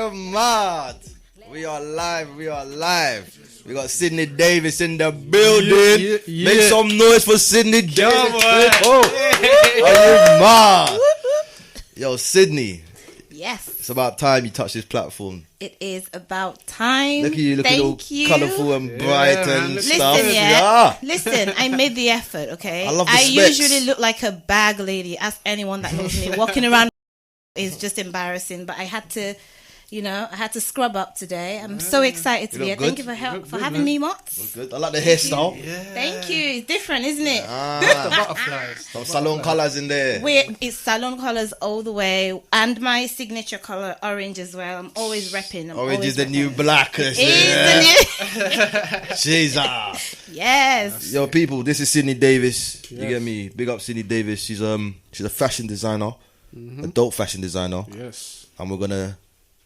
you're mad. We are live. We got Sydney Davies in the building. Yeah. Make some noise for Sydney Davies. Are you mad? Yo, Sydney. Yes. It's about time you touch this platform. It is about time. Look at you looking all colourful and bright and Listen, stuff. Listen, I made the effort, okay? I love the specs. Usually look like a bag lady. Ask anyone that knows me. Walking around is just embarrassing, but I had to, scrub up today. I'm so excited to be here. Thank you for having me, Mots. Good. I like the hairstyle. Yeah. Thank you. It's different, isn't it? The butterflies. Some salon colours in there. It's salon colours all the way, and my signature colour, orange as well. I'm always repping. Orange is the new black. Jesus. Yes. Yo, people, this is Sydney Davies. You get me? Big up Sydney Davies. She's a fashion designer, a dope fashion designer. Yes. And we're gonna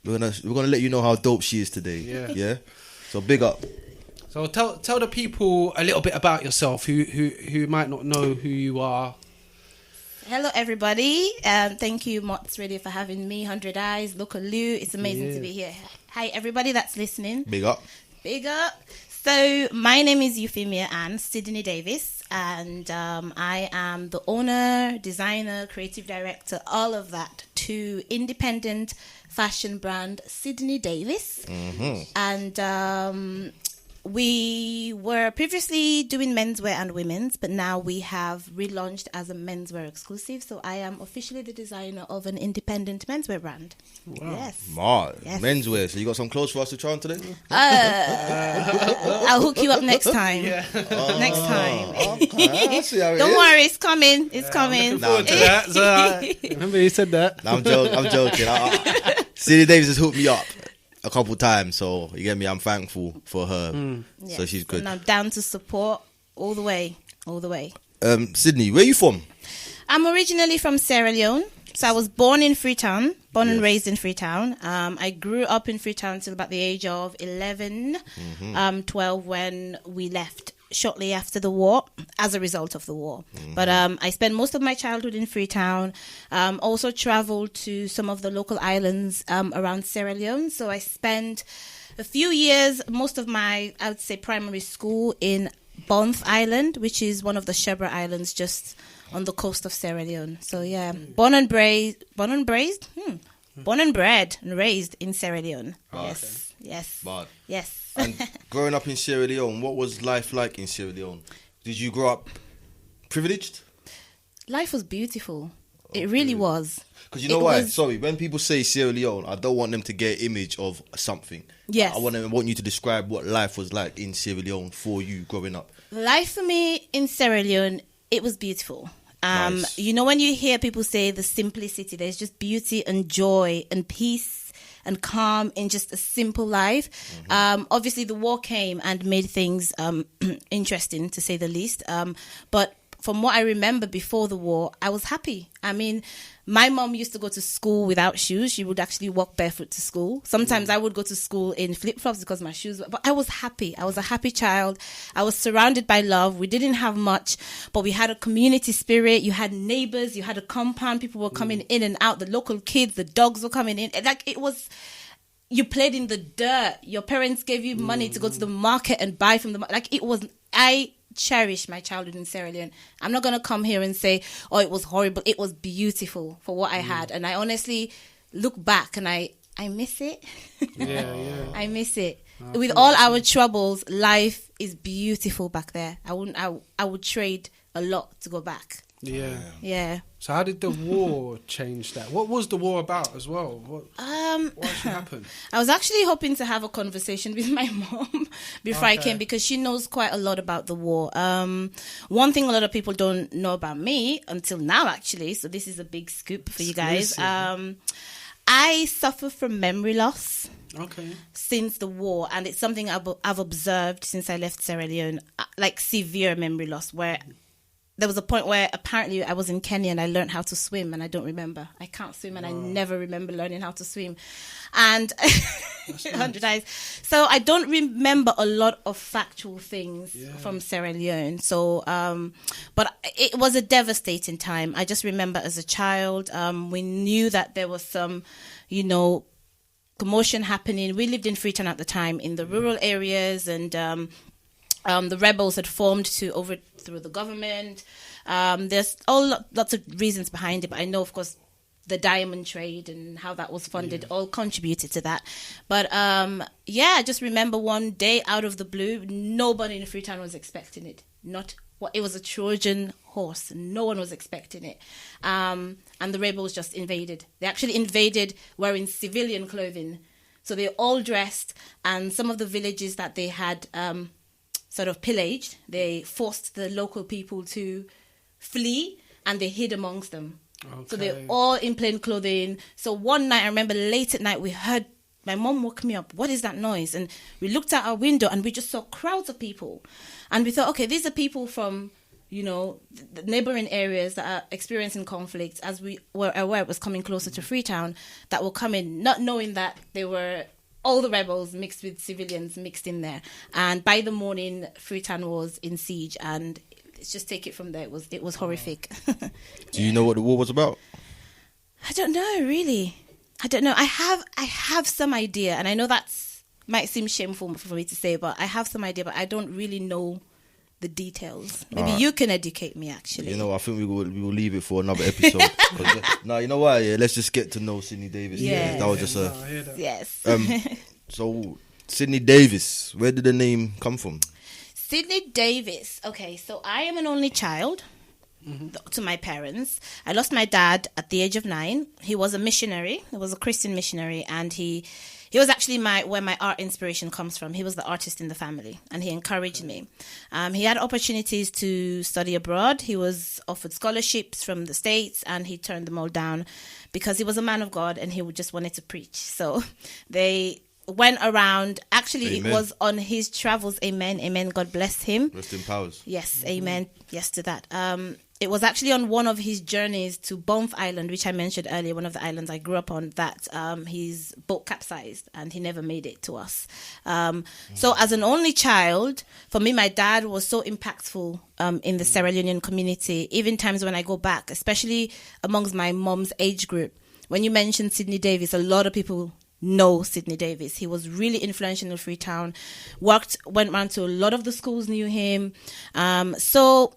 let you know how dope she is today. Yeah. So big up. So tell the people a little bit about yourself who might not know who you are. Hello, everybody. Thank you, Mots Radio, for having me. 100 Eyes, Local Lou. It's amazing to be here. Hi, everybody that's listening. Big up. So, my name is Euphemia Ann Sydney Davies, and I am the owner, designer, creative director, all of that, to independent fashion brand Sydney Davies. And we were previously doing menswear and women's, but now we have relaunched as a menswear exclusive. So I am officially the designer of an independent menswear brand. Wow. Yes. Menswear. So you got some clothes for us to try on today? I'll hook you up next time. Next time. Okay. Don't worry, it's coming. It's coming. I'm looking forward to that. So, remember you said that. No, I'm joking. Sydney Davies has hooked me up a couple times, so you get me. I'm thankful for her. So she's good. And I'm down to support all the way. Sydney, where are you from? I'm originally from Sierra Leone. So I was born in Freetown, and raised in Freetown. I grew up in Freetown till about the age of 11, 12 when we left shortly after the war, as a result of the war. But I spent most of my childhood in Freetown. Also traveled to some of the local islands around Sierra Leone. So I spent a few years, most of my, I would say, primary school in Bonth Island, which is one of the Shebra Islands just on the coast of Sierra Leone. So born and bred and raised in Sierra Leone. Yes. And growing up in Sierra Leone, what was life like in Sierra Leone? Did you grow up privileged? Life was beautiful. It really was. Because you know why? Sorry, when people say Sierra Leone, I don't want them to get an image of something. Yes. I want you to describe what life was like in Sierra Leone for you growing up. Life for me in Sierra Leone, it was beautiful. Nice. You know, when you hear people say the simplicity, there's just beauty and joy and peace and calm in just a simple life. Obviously, the war came and made things interesting, to say the least. But from what I remember before the war, I was happy. I mean, my mom used to go to school without shoes. She would actually walk barefoot to school. Sometimes I would go to school in flip-flops because my shoes were... But I was happy. I was a happy child. I was surrounded by love. We didn't have much, but we had a community spirit. You had neighbors. You had a compound. People were coming in and out. The local kids, the dogs were coming in. Like, it was... You played in the dirt. Your parents gave you money to go to the market and buy from the... Like, it was... I cherish my childhood in Sierra Leone. I'm not going to come here and say, oh, it was horrible. It was beautiful for what I had. And I honestly look back and I miss it. I miss it. With all our troubles, life is beautiful back there. I would trade a lot to go back. Yeah. So how did the war change that? What was the war about as well? What actually happened? I was actually hoping to have a conversation with my mom before I came, because she knows quite a lot about the war. One thing a lot of people don't know about me until now, actually, so this is a big scoop for you guys. I suffer from memory loss. Since the war, and it's something I've observed since I left Sierra Leone, like severe memory loss, where there was a point where apparently I was in Kenya and I learned how to swim and I don't remember. I can't swim and I never remember learning how to swim. And 100 eyes. So I don't remember a lot of factual things from Sierra Leone. So, but it was a devastating time. I just remember as a child, we knew that there was some, commotion happening. We lived in Freetown at the time in the rural areas, and the rebels had formed to overthrow the government. There's lots of reasons behind it, but I know, of course, the diamond trade and how that was funded all contributed to that. But I just remember one day out of the blue, nobody in Freetown was expecting it. It was a Trojan horse. No one was expecting it. And the rebels just invaded. They actually invaded wearing civilian clothing. So they all dressed, and some of the villages that they had sort of pillaged, they forced the local people to flee, and they hid amongst them. Okay. So they're all in plain clothing. So one night, I remember late at night, we heard, my mom woke me up. What is that noise? And we looked out our window and we just saw crowds of people. And we thought, okay, these are people from, the neighboring areas that are experiencing conflict, as we were aware it was coming closer to Freetown, that will come in, not knowing that they were all the rebels mixed with civilians mixed in there. And by the morning, Freetown was in siege, and just take it from there. It was horrific. Do you know what the war was about? I don't know, really. I don't know. I have some idea, and I know might seem shameful for me to say, but I have some idea, but I don't really know the details. Maybe you can educate me, actually. I think we will leave it for another episode. No, you know what? Yeah, let's just get to know Sydney Davies. Yes. That was just Yes. So, Sydney Davies, where did the name come from? Sydney Davies. Okay, so I am an only child to my parents. I lost my dad at the age of 9. He was a missionary. He was a Christian missionary, and he was actually where my art inspiration comes from. He was the artist in the family, and he encouraged me. He had opportunities to study abroad. He was offered scholarships from the States, and he turned them all down because he was a man of God and he just wanted to preach. So they went around. Actually, amen. It was on his travels. Amen. God bless him. Rest in powers. Yes, amen. Yes to that. It was actually on one of his journeys to Banff Island, which I mentioned earlier, one of the islands I grew up on, that his boat capsized and he never made it to us. So as an only child, for me, my dad was so impactful in the Sierra Leonean community. Even times when I go back, especially amongst my mom's age group, when you mention Sydney Davies, a lot of people know Sydney Davies. He was really influential in Freetown. Went around to a lot of the schools, knew him. So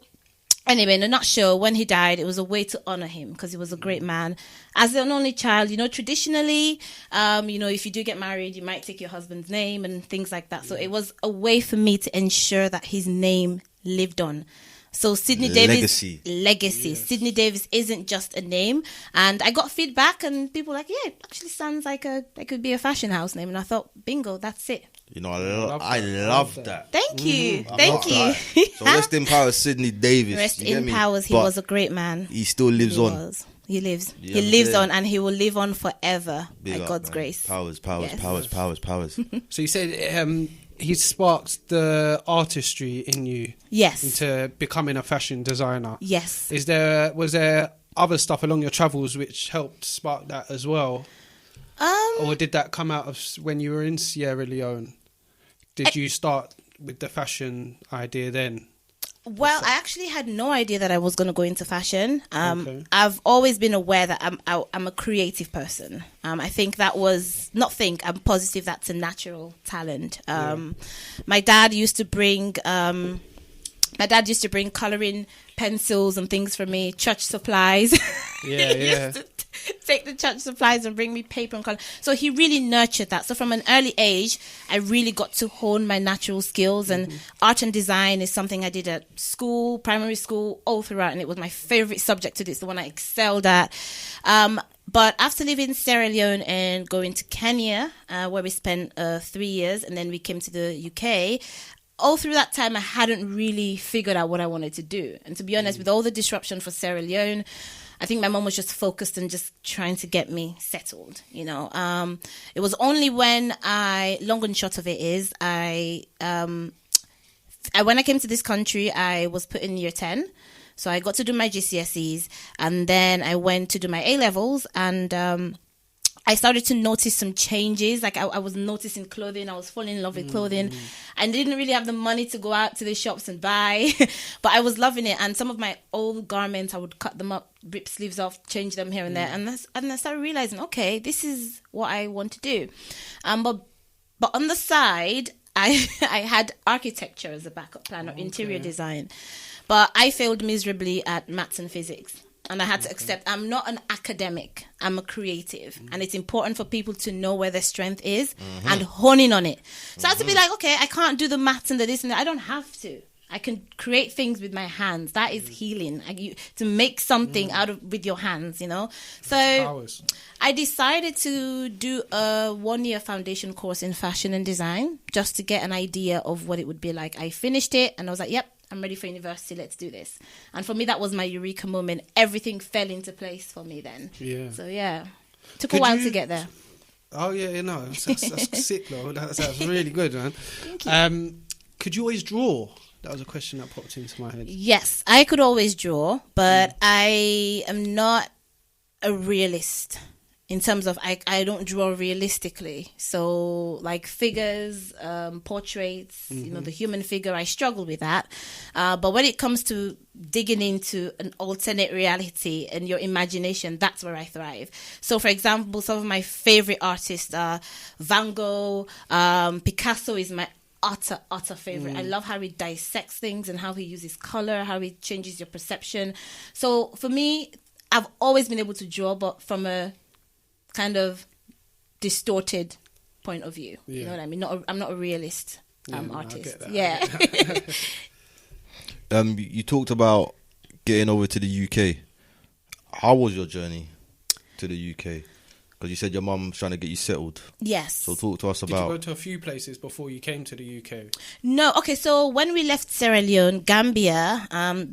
anyway, in a nutshell, when he died, it was a way to honor him because he was a great man. As an only child, traditionally, if you do get married, you might take your husband's name and things like that. So it was a way for me to ensure that his name lived on. So Sydney Davies, legacy. Yes. Sydney Davies isn't just a name. And I got feedback and people were like, yeah, it actually sounds like it could be a fashion house name. And I thought, bingo, that's it. I love that. Thank you. Thank you. So rest in power, Sydney Davies. Rest in powers. He was a great man. He still lives on. He lives. He lives on, and he will live on forever by God's grace. Powers. So you said he sparked the artistry in you. Yes. Into becoming a fashion designer. Yes. Was there other stuff along your travels which helped spark that as well? Or did that come out of when you were in Sierra Leone? Did you start with the fashion idea then? Well, I actually had no idea that I was going to go into fashion. I've always been aware that I'm a creative person. I think I'm positive that's a natural talent. My dad used to bring colouring pencils and things for me, church supplies. Yeah. Take the church supplies and bring me paper and colour. So he really nurtured that. So from an early age, I really got to hone my natural skills, and art and design is something I did at school, primary school, all throughout, and it was my favourite subject to do. It's the one I excelled at. But after leaving Sierra Leone and going to Kenya, where we spent 3 years, and then we came to the UK, all through that time, I hadn't really figured out what I wanted to do. And to be honest, with all the disruption for Sierra Leone, I think my mom was just focused on just trying to get me settled, It was only when long and short of it is, when I came to this country, I was put in year 10. So I got to do my GCSEs, and then I went to do my A-levels, and I started to notice some changes. Like I was noticing clothing. I was falling in love with clothing. I didn't really have the money to go out to the shops and buy, but I was loving it. And some of my old garments, I would cut them up, rip sleeves off, change them here and there. And I started realizing, okay, this is what I want to do. But on the side, I had architecture as a backup plan, or interior design. But I failed miserably at maths and physics. And I had to accept I'm not an academic. I'm a creative. And it's important for people to know where their strength is and hone in on it. So I had to be like, okay, I can't do the maths and the this and that. I don't have to. I can create things with my hands. That is healing. To make something with your hands, you know. So I decided to do a 1-year foundation course in fashion and design just to get an idea of what it would be like. I finished it and I was like, yep, I'm ready for university. Let's do this. And for me, that was my eureka moment. Everything fell into place for me then. Yeah. So yeah, took a while to get there. Oh yeah, no, that's sick though. That's really good, man. Thank you. Could you always draw? That was a question that popped into my head. Yes, I could always draw, but I am not a realist. In terms of, I don't draw realistically. So like figures, portraits, you know, the human figure, I struggle with that. But when it comes to digging into an alternate reality and your imagination, that's where I thrive. So for example, some of my favorite artists are Van Gogh, Picasso is my utter favorite. I love how he dissects things and how he uses color, how he changes your perception. So for me, I've always been able to draw, but from a kind of distorted point of view. You know what I mean? I'm not a realist artist. Yeah. You talked about getting over to the UK. How was your journey to the UK? Because you said your mum's trying to get you settled. Yes. So talk to us about... Did you go to a few places before you came to the UK? No. Okay, so when we left Sierra Leone, Gambia,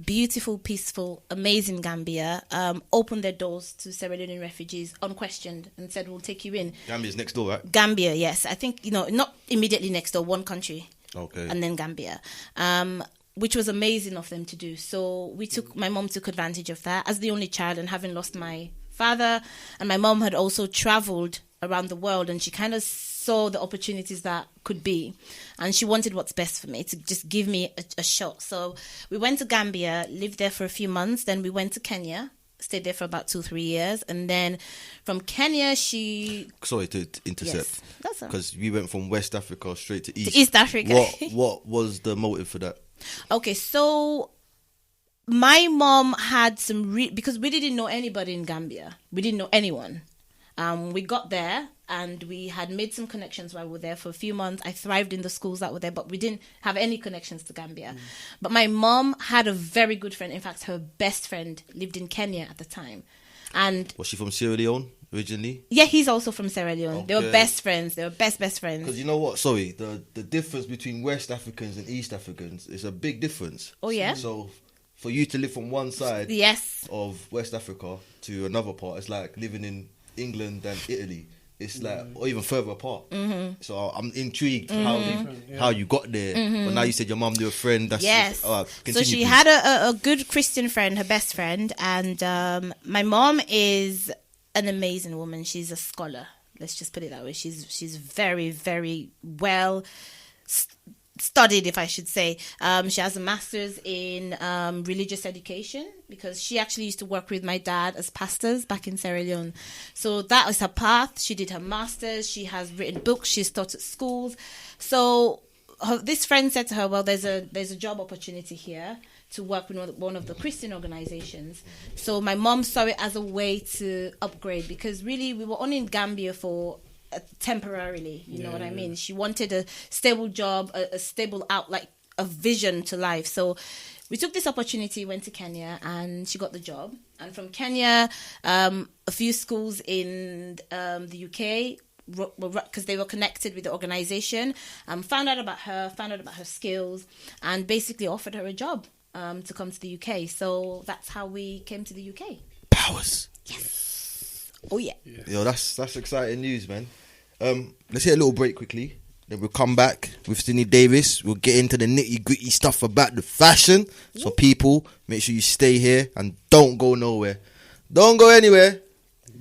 beautiful, peaceful, amazing Gambia, opened their doors to Sierra Leonean refugees unquestioned and said, we'll take you in. Gambia's next door, right? Gambia, yes. I think, you know, not immediately next door, one country. Okay. And then Gambia. Which was amazing of them to do. So my mom took advantage of that as the only child, and having lost my father, and my mom had also traveled around the world, and she kind of saw the opportunities that could be, and she wanted what's best for me, to just give me a shot. So we went to Gambia, lived there for a few months, then we went to Kenya, stayed there for about 2-3 years, and then from Kenya sorry to intercept, because we went from West Africa straight to East Africa. What was the motive for that? Okay, so my mom had some because we didn't know anybody in Gambia. We didn't know anyone. We got there and we had made some connections while we were there for a few months. I thrived in the schools that were there, but we didn't have any connections to Gambia. But my mom had a very good friend. In fact, her best friend lived in Kenya at the time. And was she from Sierra Leone originally? Yeah, he's also from Sierra Leone. Okay. They were best friends. They were best friends. Because you know what? Sorry, the difference between West Africans and East Africans is a big difference. Oh, yeah? So for you to live from one side of West Africa to another part, it's like living in England and Italy. It's like, or even further apart. So I'm intrigued how you got there. But now you said your mum knew a friend. That's so she had a good Christian friend, her best friend. And my mom is an amazing woman. She's a scholar. Let's just put it that way. She's very, very well studied, if I should say. She has a master's in religious education, because she actually used to work with my dad as pastors back in Sierra Leone. So that was her path. She did her master's. She has written books. She's taught at schools. So this friend said to her, well, there's a job opportunity here to work with one of the Christian organizations. So my mom saw it as a way to upgrade, because really we were only in Gambia for temporarily, you know what I mean? She wanted a stable job, a stable like a vision to life. So we took this opportunity, went to Kenya, and she got the job. And from Kenya, a few schools in the UK, because they were connected with the organization, found out about her skills, and basically offered her a job to come to the UK. So that's how we came to the UK. Powers. Yes. Oh yeah. Yo, that's exciting news, man. Let's hit a little break quickly. Then we'll come back with Sydney Davies. We'll get into the nitty gritty stuff about the fashion. So people, make sure you stay here and don't go nowhere. Don't go anywhere.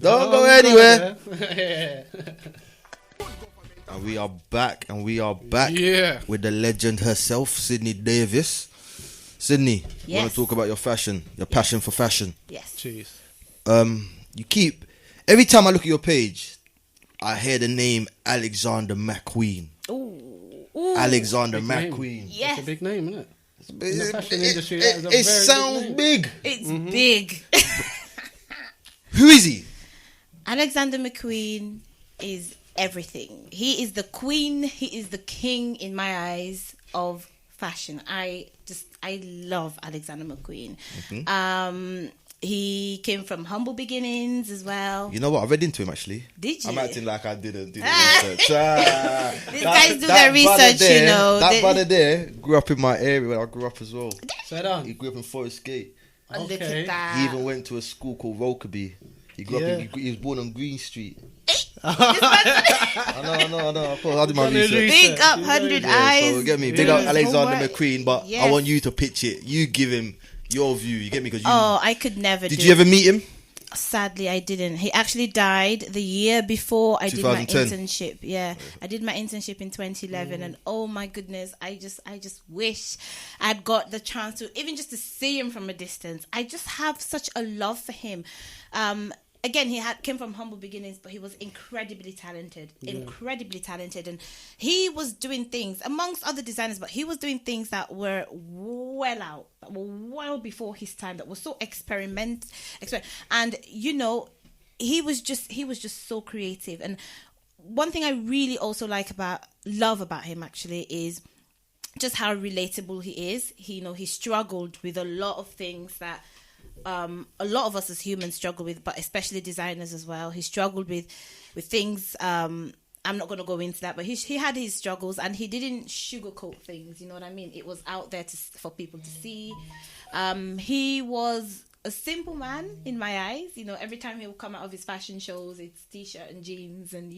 Don't go anywhere. And we are back, with the legend herself, Sydney Davies. Sydney, you want to talk about your fashion, your passion for fashion? Yes. Jeez. Every time I look at your page, I hear the name Alexander Mcqueen. Ooh. Alexander Big Mcqueen. Name. Yes. It's a big name, isn't it? In the fashion industry, that is a it very sounds big. It's big. Who is he? Alexander Mcqueen is everything. He is the queen. He is the king in my eyes of fashion. I love Alexander Mcqueen. He came from humble beginnings as well. You know what? I read into him actually. Did you? I'm acting like I didn't do the research. These guys do their research, there, you know. That brother there grew up in my area where I grew up as well. He grew up in Forest Gate. Okay. Look at that. He even went to a school called Rokeby. He grew up. He was born on Green Street. I know. Of course, I did my research. Big up 100 Eyes. So get me. Big up Alexander Mcqueen, but I want you to pitch it. You give him your view. You get me? I could never. Did you ever meet him? Sadly, I didn't. He actually died the year before I did my 2010. internship. Yeah, I did my internship in 2011, and oh my goodness, I just wish I'd got the chance to even just to see him from a distance. I just have such a love for him. Again, he came from humble beginnings, but he was incredibly talented, and he was doing things amongst other designers, but he was doing things that were well before his time, that was so experimental, and you know, he was just so creative. And one thing I really also love about him actually is just how relatable he is. He struggled with a lot of things that a lot of us as humans struggle with, but especially designers as well. He struggled with things. I'm not going to go into that, but he had his struggles, and he didn't sugarcoat things. You know what I mean? It was out there for people to see. He was a simple man in my eyes. Every time he would come out of his fashion shows, it's t-shirt and jeans, and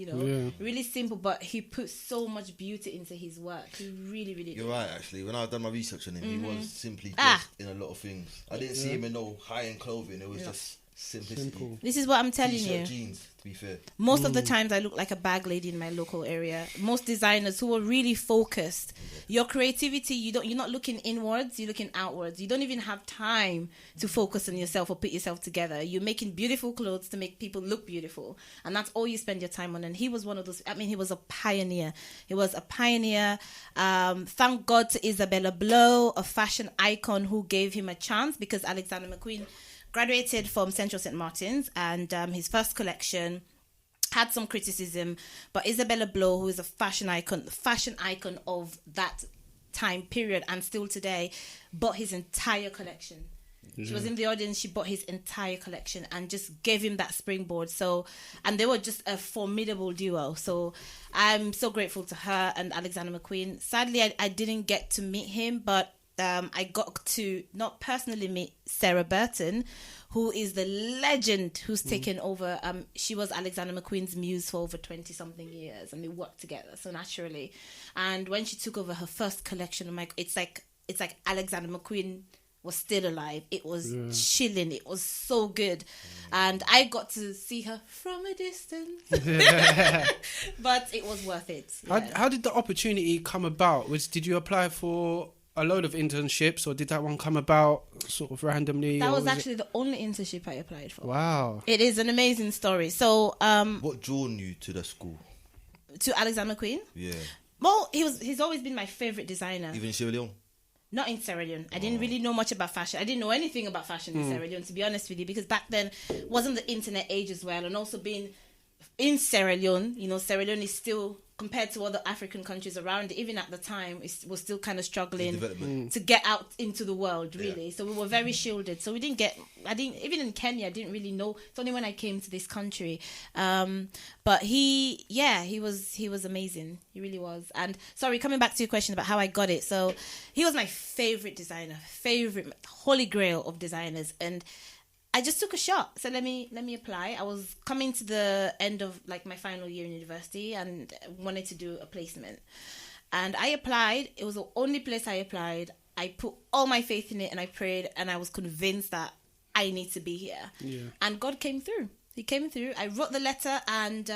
really simple. But he put so much beauty into his work. He really, really. You're right. Actually, when I've done my research on him, he was simply dressed in a lot of things. I didn't see him in no high-end clothing. It was just simplicity. Simple. This is what I'm telling T-shirt, you. jeans, to be fair. Most of the times I look like a bag lady in my local area. Most designers who are really focused, your creativity, you're not looking inwards, you're looking outwards. You don't even have time to focus on yourself or put yourself together. You're making beautiful clothes to make people look beautiful, and that's all you spend your time on. And he was one of those. I mean, he was a pioneer. Thank God to Isabella Blow, a fashion icon, who gave him a chance, because Alexander Mcqueen graduated from Central St. Martin's, and his first collection had some criticism, but Isabella Blow, who is a fashion icon of that time period and still today, bought his entire collection. She was in the audience. She bought his entire collection and just gave him that springboard. And they were just a formidable duo. So I'm so grateful to her and Alexander Mcqueen. Sadly, I didn't get to meet him, but I got to not personally meet Sarah Burton, who is the legend who's taken over. She was Alexander McQueen's muse for over 20-something years, and they worked together so naturally. And when she took over her first collection, it's like Alexander McQueen was still alive. It was chilling. It was so good. And I got to see her from a distance. But it was worth it. Yeah. How did the opportunity come about? Did you apply for a load of internships, or did that one come about sort of randomly? That was actually the only internship I applied for. Wow. It is an amazing story. So, what drawn you to the school? To Alexander McQueen? Yeah. Well, he's always been my favorite designer. Even in Sierra Leone? Not in Sierra Leone. I didn't really know much about fashion. I didn't know anything about fashion in Sierra Leone, to be honest with you, because back then wasn't the internet age as well, and also being in Sierra Leone, Sierra Leone is still, compared to other African countries around it, even at the time, it was still kind of struggling to get out into the world, really. Yeah. So we were very shielded. So even in Kenya, I didn't really know. It's only when I came to this country. But he was amazing. He really was. And sorry, coming back to your question about how I got it. So he was my favorite designer, favorite holy grail of designers. And I just took a shot. So let me apply. I was coming to the end of my final year in university and wanted to do a placement. And I applied. It was the only place I applied. I put all my faith in it and I prayed, and I was convinced that I need to be here. Yeah. And God came through. He came through. I wrote the letter, and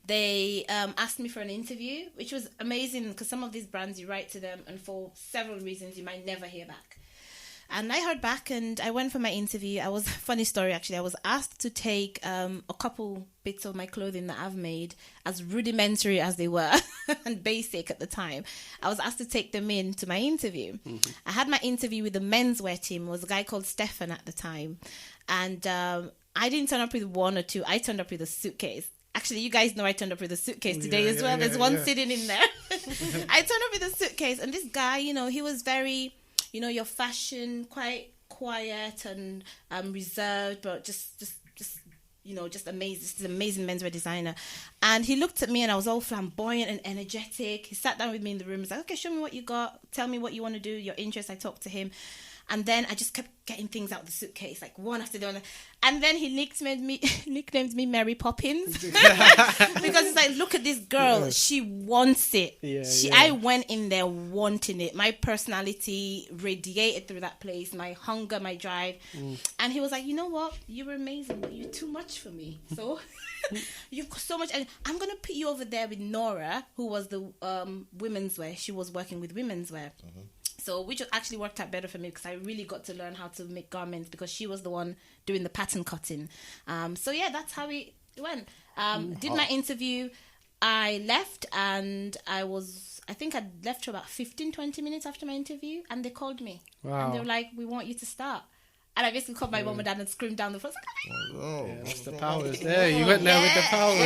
they asked me for an interview, which was amazing because some of these brands, you write to them, and for several reasons, you might never hear back. And I heard back, and I went for my interview. Funny story actually, I was asked to take a couple bits of my clothing that I've made, as rudimentary as they were and basic at the time. I was asked to take them in to my interview. Mm-hmm. I had my interview with the menswear team. It was a guy called Stefan at the time. And I didn't turn up with one or two. I turned up with a suitcase. Actually, you guys know I turned up with a suitcase today as well. There's one sitting in there. I turned up with a suitcase, and this guy, he was very, your fashion, quite quiet and reserved, but just amazing. This is an amazing menswear designer. And he looked at me, and I was all flamboyant and energetic. He sat down with me in the room. He's like, okay, show me what you got. Tell me what you want to do, your interest. I talked to him. And then I just kept getting things out of the suitcase, like one after the other. And then he nicknamed me Mary Poppins. Because it's like, look at this girl. She wants it. I went in there wanting it. My personality radiated through that place. My hunger, my drive. And he was like, you know what? You were amazing, but you're too much for me. So you've got so much. And I'm going to put you over there with Nora, who was the women's wear. She was working with women's wear. Mm-hmm. So which actually worked out better for me because I really got to learn how to make garments because she was the one doing the pattern cutting. So yeah, that's how it went. Did my interview. I left, and I think I'd left for about 15-20 minutes after my interview, and they called me. Wow. And they were like, we want you to start. And I basically called my mum and dad and screamed down the phone. That's the powers there. You went there with the powers.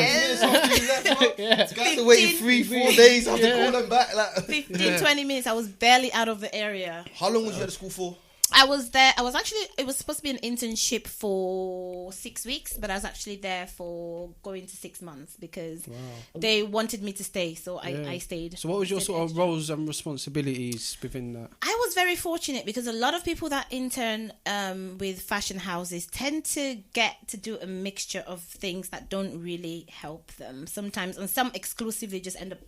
You have to wait 3-4 days. I have to call them back. 15-20 minutes. I was barely out of the area. How long was you at the school for? I was there. It was supposed to be an internship for 6 weeks, but I was actually there for going to 6 months because they wanted me to stay. So I stayed. So what was your sort of roles and responsibilities within that? I was very fortunate because a lot of people that intern with fashion houses tend to get to do a mixture of things that don't really help them sometimes, and some exclusively just end up,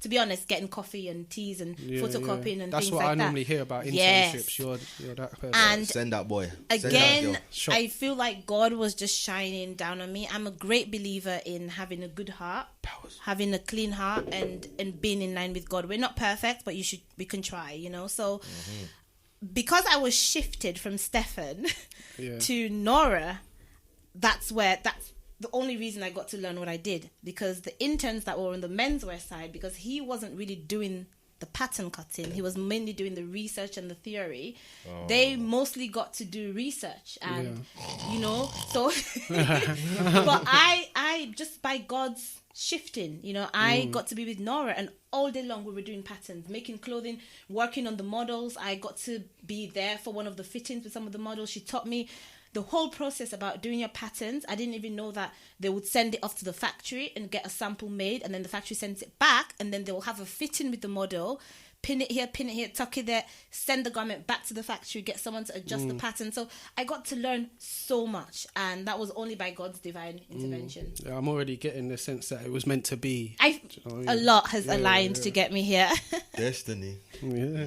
to be honest, getting coffee and teas and photocopying and that's things like that. That's what I normally hear about internships. You're that person. And send that boy. Again, I feel like God was just shining down on me. I'm a great believer in having a good heart, having a clean heart, and being in line with God. We're not perfect, but we can try, So because I was shifted from Stefan to Nora, that's the only reason I got to learn what I did, because the interns that were on the menswear side, because he wasn't really doing the pattern cutting, he was mainly doing the research and the theory. They mostly got to do research and so but I just by God's shifting, I got to be with Nora, and all day long we were doing patterns, making clothing, working on the models. I got to be there for one of the fittings with some of the models. She taught me the whole process about doing your patterns. I didn't even know that they would send it off to the factory and get a sample made, and then the factory sends it back, and then they will have a fitting with the model, pin it here, tuck it there, send the garment back to the factory, get someone to adjust the pattern. So I got to learn so much, and that was only by God's divine intervention. Yeah, I'm already getting the sense that it was meant to be. A lot has aligned to get me here. Destiny. Yeah.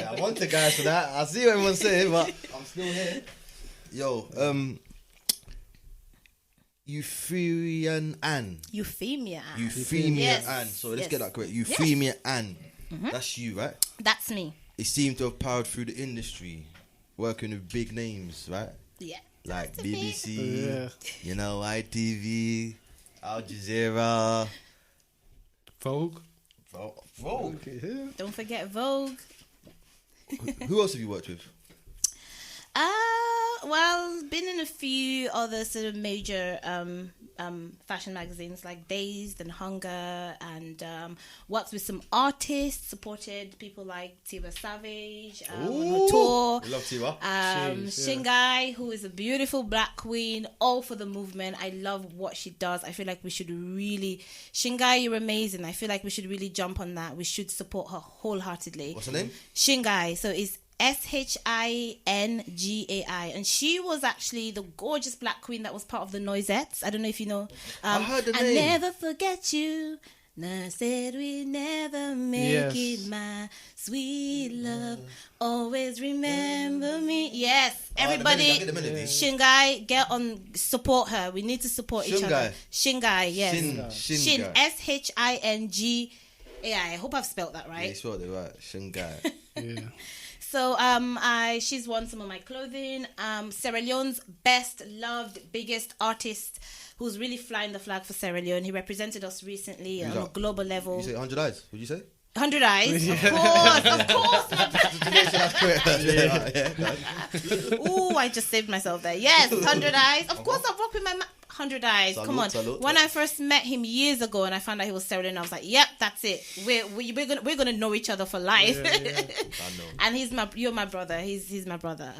I want the guys for that. I see what everyone's saying, but I'm still here. Yo, Euphemia Ann. So let's get that correct. Euphemia Ann. Mm-hmm. That's you, right? That's me. It seemed to have powered through the industry, working with big names, right? Yeah. Like BBC, ITV, Al Jazeera, Vogue. Don't forget Vogue. Who else have you worked with? Well, been in a few other sort of major fashion magazines like Davies and Hunger, and worked with some artists, supported people like Tiwa Savage on her tour. We love Tiwa. Shingai, who is a beautiful black queen, all for the movement. I love what she does. I feel like we should really... Shingai, you're amazing. I feel like we should really jump on that. We should support her wholeheartedly. What's her name? Shingai. So it's Shingai, and she was actually the gorgeous black queen that was part of the Noisettes. I don't know if you know. I heard the name. I never forget you. I said we never make it, my sweet love. Always remember me. Yes, everybody. Shingai, get on, support her. We need to support each other. Shingai, yes. Shin, Shingai. I hope I've spelled that right. Yeah, you spelled it right. Shingai. Yeah. So she's worn some of my clothing. Sierra Leone's best loved, biggest artist who's really flying the flag for Sierra Leone. He represented us recently on a global level. You say 100 eyes? Would you say? 100 eyes? Yeah. Of course. Ooh, I just saved myself there. Yes, 100 eyes. Of course, I've worked with my 100 eyes. Come on. When I first met him years ago and I found out he was Sierra Leone, I was like, yep, that's it. We're gonna know each other for life. Yeah. And you're my brother. He's my brother.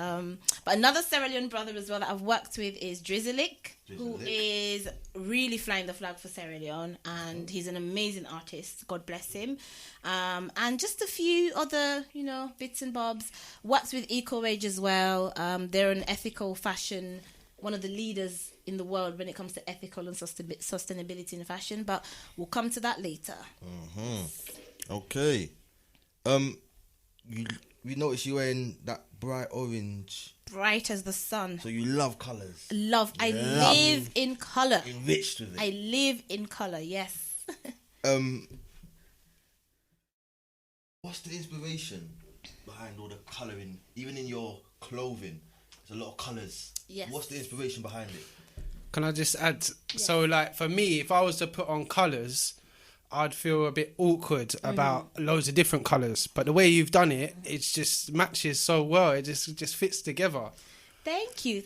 But another Sierra Leone brother as well that I've worked with is Drizzlick, who is really flying the flag for Sierra Leone, and he's an amazing artist. God bless him. And just a few other, bits and bobs. Works with Eco-Age as well. They're an ethical fashion, one of the leaders in the world when it comes to ethical and sustainability in fashion, but we'll come to that later. Okay. We noticed you wearing that bright orange. Bright as the sun. So you love colours. I live in colour. Enriched with it. I live in colour, yes. What's the inspiration behind all the colouring, even in your clothing? There's a lot of colours. Yes. What's the inspiration behind it? Can I just add? Yes. So, like, for me, if I was to put on colours, I'd feel a bit awkward about loads of different colours. But the way you've done it, it just matches so well. It just fits together. Thank you.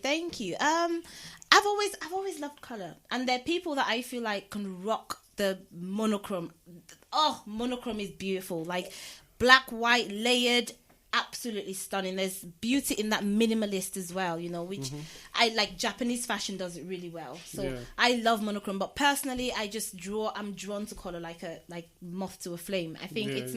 I've always loved colour, and there are people that I feel like can rock the monochrome. Oh, monochrome is beautiful. Like black, white, layered. Absolutely stunning. There's beauty in that minimalist as well, which I like. Japanese fashion does it really well. So I love monochrome, but personally I'm drawn to color like moth to a flame. I think it's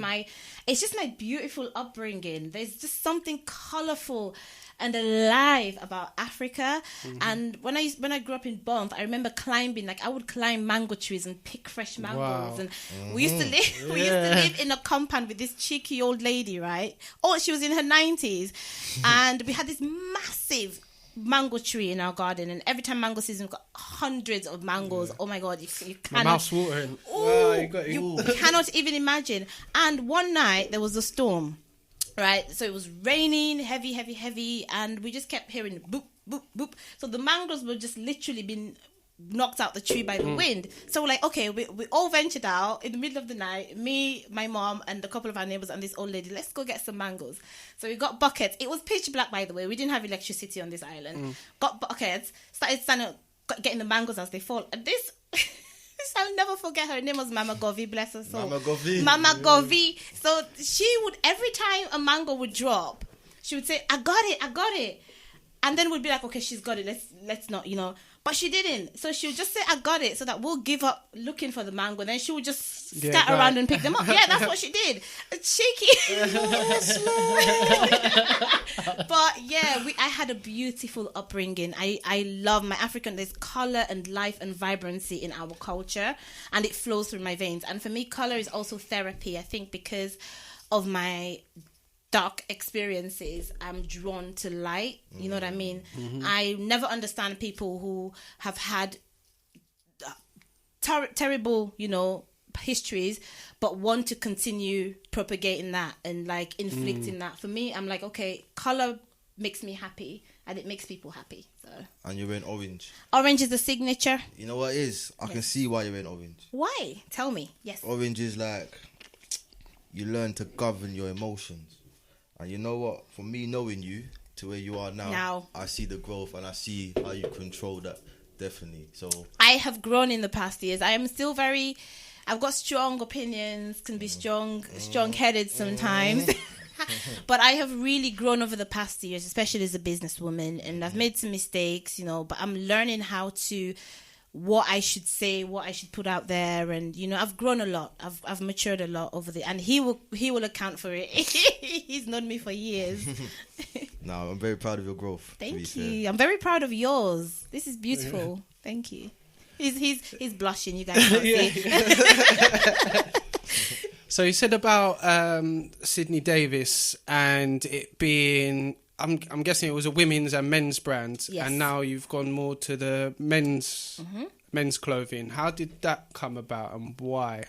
just my beautiful upbringing. There's just something colorful and alive about Africa. And when I grew up in Banff, I remember climbing. Like I would climb mango trees and pick fresh mangoes. Wow. And we used to live in a compound with this cheeky old lady, right? Oh, she was in her 90s, and we had this massive mango tree in our garden, and every time mango season, we got hundreds of mangoes. Oh my god, you cannot. My mouth's watering. You cannot even imagine. And one night there was a storm. Right, so it was raining, heavy, and we just kept hearing boop, boop, boop. So the mangoes were just literally being knocked out the tree by the wind. So we're like, okay, we all ventured out in the middle of the night, me, my mom, and a couple of our neighbours and this old lady. Let's go get some mangoes. So we got buckets. It was pitch black, by the way. We didn't have electricity on this island. Got buckets, started getting the mangoes as they fall. And this... I'll never forget her name was Mama Govi, bless her soul. Mama Govi. So she would, every time a mango would drop, she would say, I got it. And then we'd be like, okay, she's got it. Let's not, But she didn't. So she would just say, I got it, so that we'll give up looking for the mango. Then she would just scatter around and pick them up. Yeah, that's what she did. Cheeky. But yeah, I had a beautiful upbringing. I love my African. There's color and life and vibrancy in our culture, and it flows through my veins. And for me, color is also therapy. I think because of my dark experiences, I'm drawn to light. You know what I mean? I never understand people who have had terrible, histories, but want to continue propagating that and like inflicting that. For me, I'm like, okay, color makes me happy and it makes people happy. So. And you're wearing orange. Orange is the signature. You know what it is? I can see why you're wearing orange. Why? Tell me. Yes. Orange is like you learn to govern your emotions. And you know what? For me, knowing you to where you are now, I see the growth and I see how you control that. Definitely. So I have grown in the past years. I am still I've got strong opinions, can be strong-headed sometimes. But I have really grown over the past years, especially as a businesswoman. And I've made some mistakes, but I'm learning how to... what I should say, what I should put out there, and I've grown a lot. I've matured a lot over and he will account for it. He's known me for years. No, I'm very proud of your growth. Thank you. I'm very proud of yours. This is beautiful. Yeah. Thank you. He's blushing. You guys can't see. So you said about Sydney Davies and it being, I'm guessing it was a women's and men's brand, yes. and now you've gone more to the men's clothing. How did that come about and why?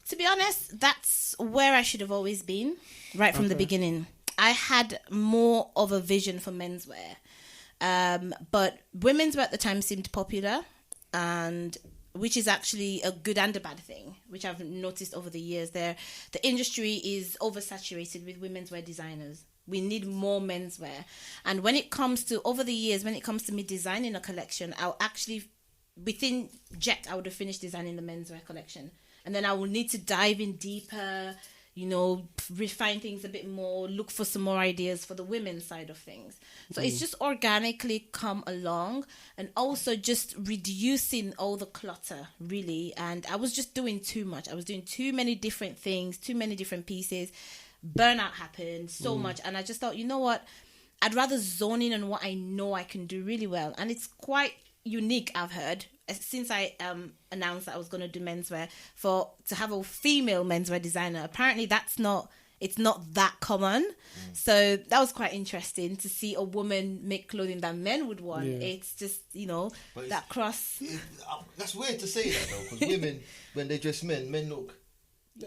To be honest, that's where I should have always been, right from the beginning. I had more of a vision for menswear, but women's wear at the time seemed popular, and which is actually a good and a bad thing, which I've noticed over the years. The industry is oversaturated with women's wear designers. We need more menswear. And when it comes to, over the years, when it comes to me designing a collection, I'll actually, within Jet, I would have finished designing the menswear collection. And then I will need to dive in deeper, refine things a bit more, look for some more ideas for the women's side of things. So it's just organically come along, and also just reducing all the clutter, really. And I was just doing too much. I was doing too many different things, too many different pieces. Burnout happened so much. And I just thought, you know what? I'd rather zone in on what I know I can do really well. And it's quite unique, I've heard, since I announced that I was going to do menswear, to have a female menswear designer. Apparently it's not that common. So that was quite interesting to see a woman make clothing that men would want. It's just, that cross. That's weird to say that though, because women, when they dress men look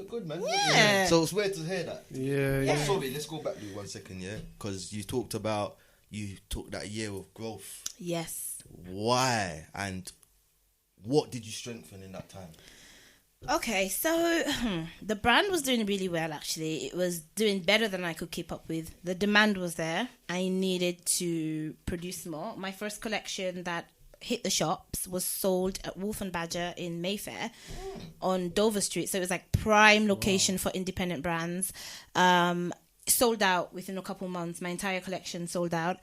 good, man. Yeah. So it's weird to hear that. Yeah. Sorry, let's go back to 1 second, because you took that year of growth. Yes. Why? And what did you strengthen in that time? Okay, so the brand was doing really well, actually. It was doing better than I could keep up with. The demand was there. I needed to produce more. My first collection that hit the shops was sold at Wolf and Badger in Mayfair on Dover Street. So it was like prime location for independent brands. Sold out within a couple months. My entire collection sold out.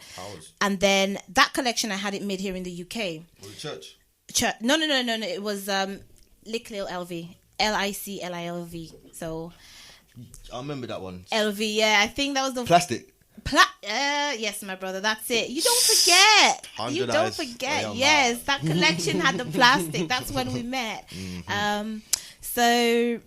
And then that collection, I had it made here in the UK. Was it church? No. It was Licklil LV. Liclilv. So I remember that one. LV, yeah. I think that was the plastic. Yes, my brother, that's it. You don't forget. You don't forget. Yes, that collection had the plastic. That's when we met. So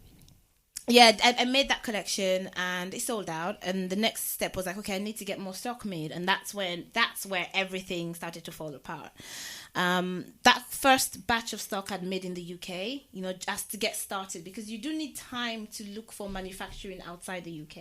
yeah, I made that collection and it sold out. And the next step was like, okay, I need to get more stock made. And that's where everything started to fall apart. That first batch of stock I'd made in the UK, just to get started, because you do need time to look for manufacturing outside the UK.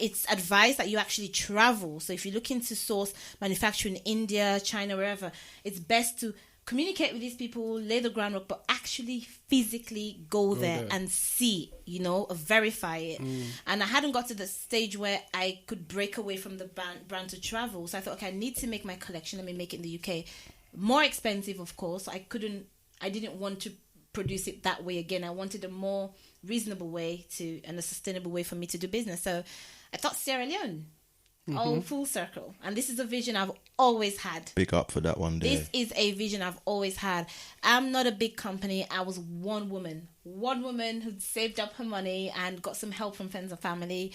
It's advised that you actually travel. So if you're looking to source manufacturing in India, China, wherever, it's best to communicate with these people, lay the groundwork, but actually physically go there and see, verify it. And I hadn't got to the stage where I could break away from the brand to travel. So I thought, okay, I need to make my collection. Let me make it in the UK. More expensive, of course. I didn't want to produce it that way again. I wanted a more reasonable way and a sustainable way for me to do business. So I thought Sierra Leone. All full circle. And this is a vision I've always had. Big up for that one there. This is a vision I've always had. I'm not a big company. I was one woman who'd saved up her money and got some help from friends and family.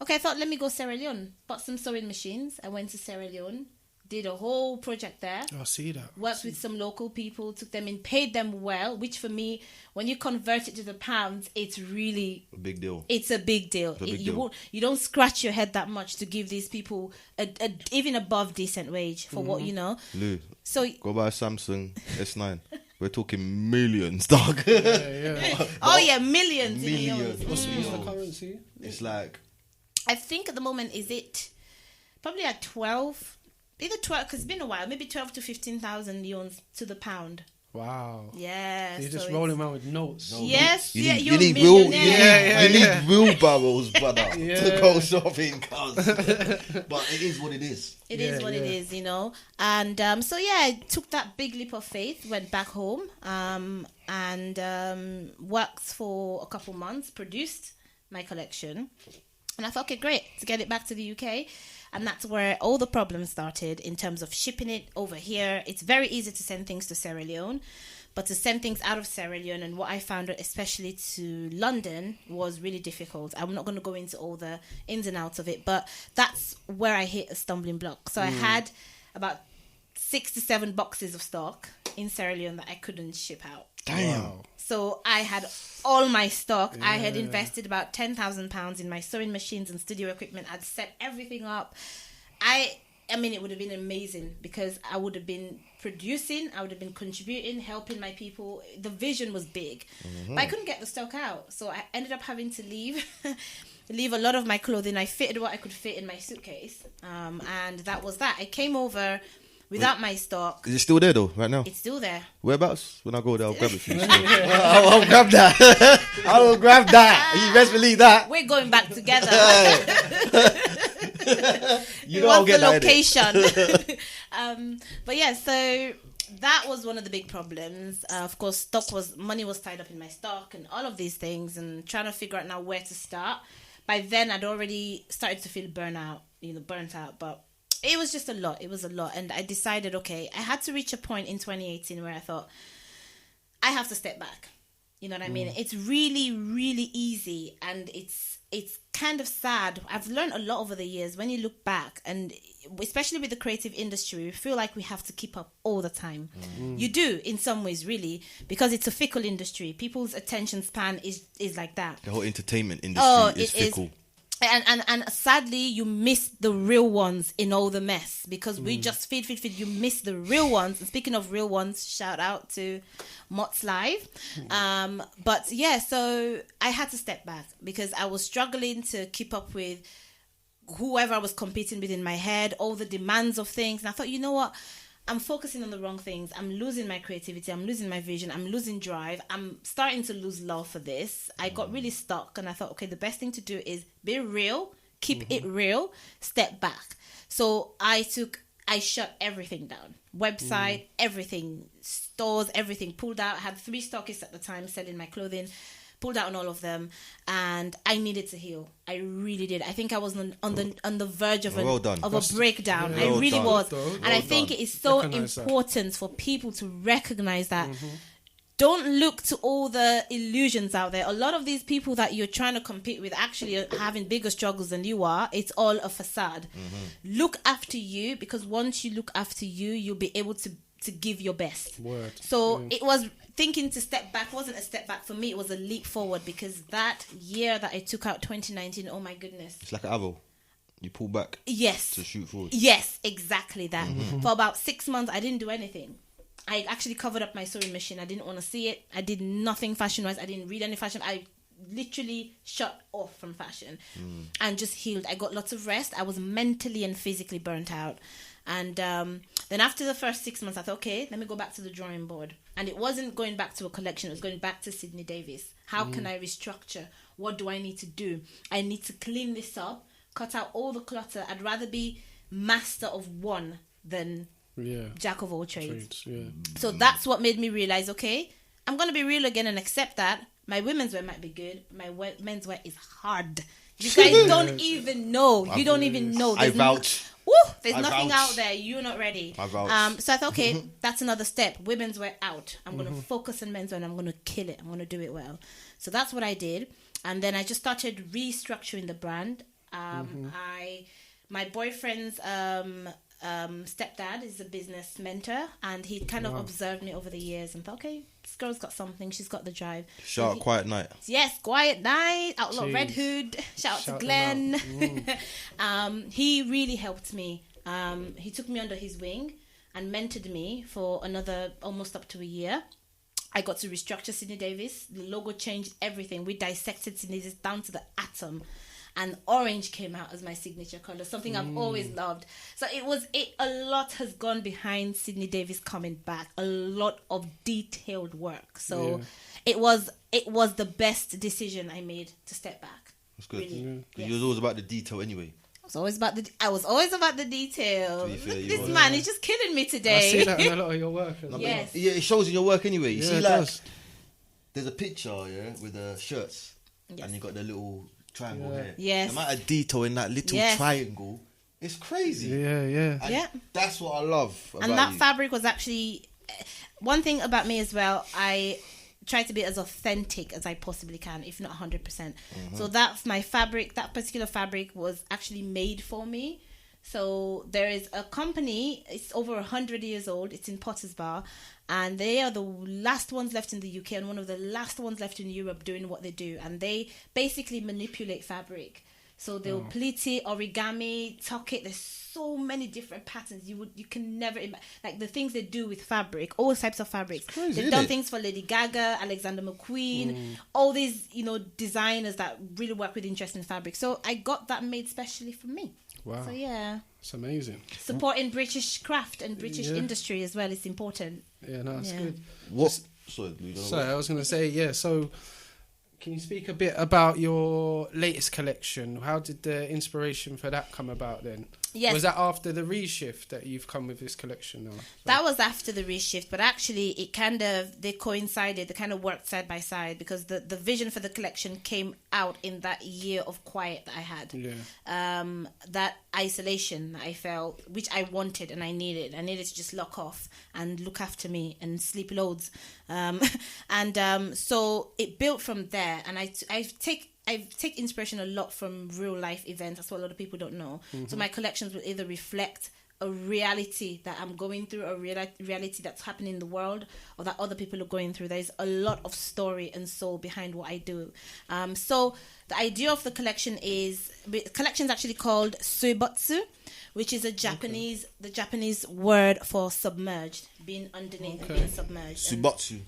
Okay, I thought, let me go Sierra Leone. Bought some sewing machines. I went to Sierra Leone. Did a whole project there. I see that. Worked with some local people, took them in, paid them well, which for me, when you convert it to the pounds, it's really a big deal. It's a big deal. You don't scratch your head that much to give these people a even above decent wage for what you know. Lou, so go buy a Samsung S9. We're talking millions, dog. Yeah. Millions. What's the currency? It's like, I think at the moment is it probably at 12. Either 12, because it's been a while, maybe 12 to 15,000 yuans to the pound. Wow. Yeah. So you're just rolling around with notes. Yes. You you're need a millionaire. you need wheelbarrows, brother, to go shopping. But it is what it is. It is what it is, And I took that big leap of faith, went back home, and worked for a couple months, produced my collection. And I thought, okay, great, to get it back to the UK. And that's where all the problems started in terms of shipping it over here. It's very easy to send things to Sierra Leone, but to send things out of Sierra Leone, and what I found, especially to London, was really difficult. I'm not going to go into all the ins and outs of it, but that's where I hit a stumbling block. So I had about 6 to 7 boxes of stock in Sierra Leone that I couldn't ship out. Damn. Wow. So I had all my stock. Yeah. I had invested about £10,000 in my sewing machines and studio equipment. I'd set everything up. I mean, it would have been amazing because I would have been producing, I would have been contributing, helping my people. The vision was big, but I couldn't get the stock out. So I ended up having to leave a lot of my clothing. I fitted what I could fit in my suitcase. And that was that. I came over without my stock. Is it still there though, right now? It's still there. Whereabouts? When I go there, I'll grab it for you. I'll grab that. I will grab that. You best believe that. We're going back together. You know I'll get the location. But yeah, so that was one of the big problems. Of course, money was tied up in my stock and all of these things, and trying to figure out now where to start. By then, I'd already started to feel burnt out. But it was just a lot. It was a lot, and I decided, okay, I had to reach a point in 2018 where I thought I have to step back. You know what I mean? It's really, really easy, and it's kind of sad. I've learned a lot over the years when you look back, and especially with the creative industry, we feel like we have to keep up all the time. You do, in some ways, really, because it's a fickle industry. People's attention span is like that. The whole entertainment industry is fickle. And sadly, you miss the real ones in all the mess because we just feed. You miss the real ones. And speaking of real ones, shout out to Mott's Live. But yeah, so I had to step back because I was struggling to keep up with whoever I was competing with in my head, all the demands of things. And I thought, you know what? I'm focusing on the wrong things. I'm losing my creativity. I'm losing my vision. I'm losing drive. I'm starting to lose love for this. I got really stuck, and I thought, okay, the best thing to do is be real, keep it real, step back. So I shut everything down. Website, everything, stores, everything, pulled out. I had 3 stockists at the time selling my clothing. Pulled out on all of them, and I needed to heal. I really did. I think I was on the verge of a breakdown. I really was. And I think it is so important for people to recognize that. Don't look to all the illusions out there. A lot of these people that you're trying to compete with actually are having bigger struggles than you are. It's all a facade. Look after you, because once you look after you, you'll be able to give your best. It was thinking to step back wasn't a step back for me. It was a leap forward, because that year that I took out, 2019, oh my goodness, it's like an arrow. You pull back. Yes. To shoot forward. Yes, exactly that. For about 6 months, I didn't do anything. I actually covered up my sewing machine. I didn't want to see it. I did nothing fashion-wise. I didn't read any fashion. I literally shut off from fashion and just healed. I got lots of rest. I was mentally and physically burnt out. And then after the first 6 months, I thought, okay, let me go back to the drawing board. And it wasn't going back to a collection. It was going back to Sydney Davies. How can I restructure? What do I need to do? I need to clean this up, cut out all the clutter. I'd rather be master of one than jack of all trades. So that's what made me realize, okay, I'm going to be real again and accept that. My women's wear might be good. My men's wear is hard. You guys don't even know. You don't even know. I vouch. There's nothing out there. You're not ready. I vouch. So I thought, okay, that's another step. Women's wear out. I'm going to focus on men's wear, and I'm going to kill it. I'm going to do it well. So that's what I did. And then I just started restructuring the brand. My boyfriend's stepdad is a business mentor, and he kind of observed me over the years and thought, okay, this girl's got something. She's got the drive. Shout out Quiet Night. Yes, Quiet Night. Outlaw Red Hood. Shout out to Glenn. He really helped me. He took me under his wing and mentored me for another almost up to a year. I got to restructure Sydney Davies. The logo changed everything. We dissected Sydney Davies down to the atom. And orange came out as my signature color, something I've always loved. So a lot has gone behind Sydney Davies coming back, a lot of detailed work. So it was the best decision I made to step back. That's good. Really. You was always about the detail anyway. I was always about the detail. This man is just killing me today. I see that in a lot of your work. Yes. Yeah, it shows in your work anyway. You see, like, there's a picture, with the shirts, and you got the little triangle here. Yes. The amount of detail in that little triangle, it's crazy. Yeah. That's what I love about And that you. fabric was actually one thing about me as well. I try to be as authentic as I possibly can, if not 100%. So that's my fabric. That particular fabric was actually made for me. So there is a company, it's over 100 years old, it's in Potter's Bar, and they are the last ones left in the UK and one of the last ones left in Europe doing what they do. And they basically manipulate fabric. So they'll pleat it, origami, tuck it. There's so many different patterns. You can never like the things they do with fabric, all types of fabrics. Crazy, They've done things for Lady Gaga, Alexander McQueen, all these designers that really work with interesting fabric. So I got that made specially for me. Wow. So yeah, it's amazing. Supporting British craft and British industry as well is important. Yeah, no, it's good. What? Sorry, I was going to say, so can you speak a bit about your latest collection? How did the inspiration for that come about then? Yes. Was that after the reshift that you've come with this collection now? That was after the reshift, but actually they coincided, they kind of worked side by side, because the vision for the collection came out in that year of quiet that I had. Yeah. That isolation I felt, which I wanted and I needed. I needed to just lock off and look after me and sleep loads. So it built from there, and I take inspiration a lot from real life events. That's what a lot of people don't know. So my collections will either reflect a reality that I'm going through, a reality that's happening in the world, or that other people are going through. There's a lot of story and soul behind what I do. So the idea of the collection is actually called suibotsu, which is the Japanese word for submerged, being underneath and being submerged. Suibotsu.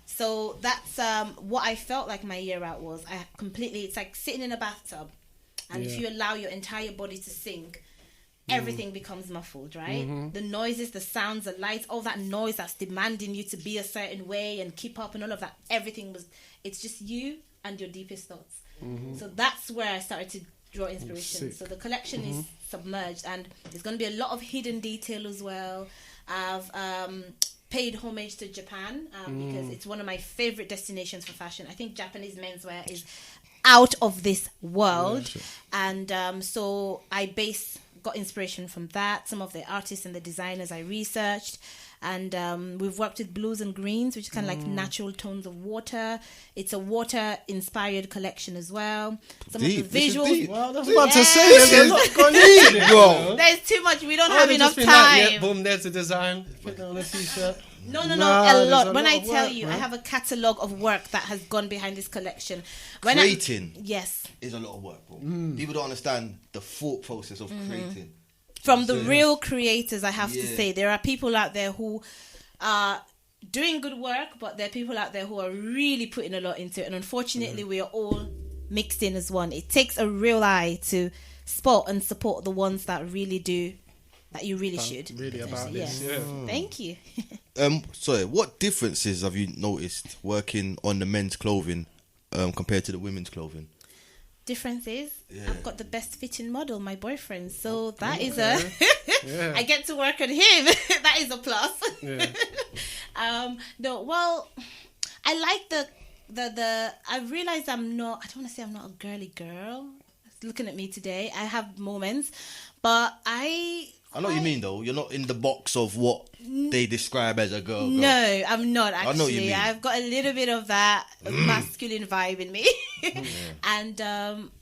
So that's what I felt like my year out was. It's like sitting in a bathtub, and if you allow your entire body to sink, everything becomes muffled, right? The noises, the sounds, the lights, all that noise that's demanding you to be a certain way and keep up and all of that, it's just you and your deepest thoughts. So that's where I started to draw inspiration. So the collection is submerged, and there's going to be a lot of hidden detail as well. I've paid homage to Japan because it's one of my favorite destinations for fashion. I think Japanese menswear is out of this world. And so I got inspiration from that. Some of the artists and the designers I researched. And we've worked with blues and greens, which is kind of like natural tones of water. It's a water-inspired collection as well. Some of the visuals. Well, I was about to say, there's a lot going on, bro. There's too much. We don't have enough time. Boom, there's the design. Put that on a t-shirt. No, a lot. When I tell you, I have a catalogue of work that has gone behind this collection. Creating yes, is a lot of work, bro. People don't understand the thought process of creating. From the real creators, I have to say, there are people out there who are doing good work, but there are people out there who are really putting a lot into it. And unfortunately, we are all mixed in as one. It takes a real eye to spot and support the ones that really do, that you really should. Really about this, Thank you. Sorry, what differences have you noticed working on the men's clothing compared to the women's clothing? Differences. I've got the best fitting model, my boyfriend, so that is I get to work on him. That is a plus. I like the I realize I don't want to say I'm not a girly girl. Looking at me today, I have moments, but I know what you mean, though. You're not in the box of what they describe as a girl. No, I'm not, actually. I know what you mean. I've got a little bit of that masculine vibe in me. And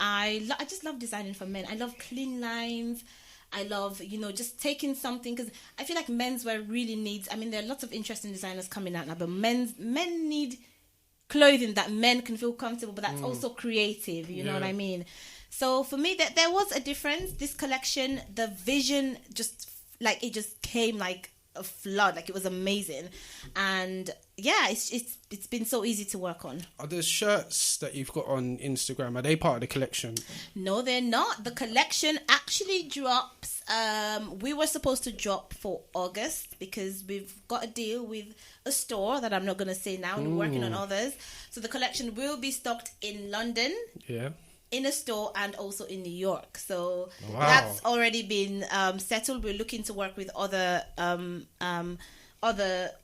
I just love designing for men. I love clean lines. I love, just taking something, because I feel like menswear really needs, there are lots of interesting designers coming out now, but men need clothing that men can feel comfortable, but that's also creative, you know what I mean? So for me, there was a difference. This collection, the vision just came like a flood. Like, it was amazing. And it's been so easy to work on. Are the shirts that you've got on Instagram, are they part of the collection? No, they're not. The collection actually drops. We were supposed to drop for August because we've got a deal with a store that I'm not going to say now. We're working on others. So the collection will be stocked in London. Yeah. In a store and also in New York. So that's already been settled. We're looking to work with other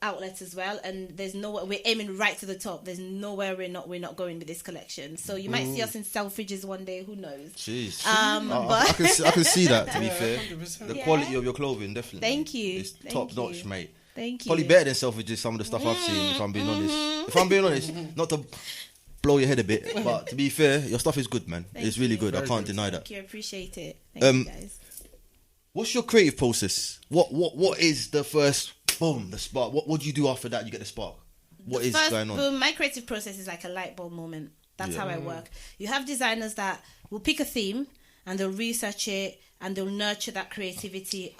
outlets as well, and there's nowhere we're aiming right to the top. There's nowhere we're not going with this collection. So you might see us in Selfridges one day, who knows. Jeez. I can see that, to be fair. 100%. The quality of your clothing, definitely. Thank you. It's top notch, mate. Thank you. Probably better than Selfridges, some of the stuff I've seen, if I'm being honest. If I'm being honest, not to blow your head a bit, but to be fair, your stuff is good, man. It's really good. I can't deny that. Thank you, appreciate it. Thank you, guys. What's your creative process? What is the first boom, the spark? What do you do after that? You get the spark. What is going on? Boom, my creative process is like a light bulb moment. That's how I work. You have designers that will pick a theme and they'll research it and they'll nurture that creativity.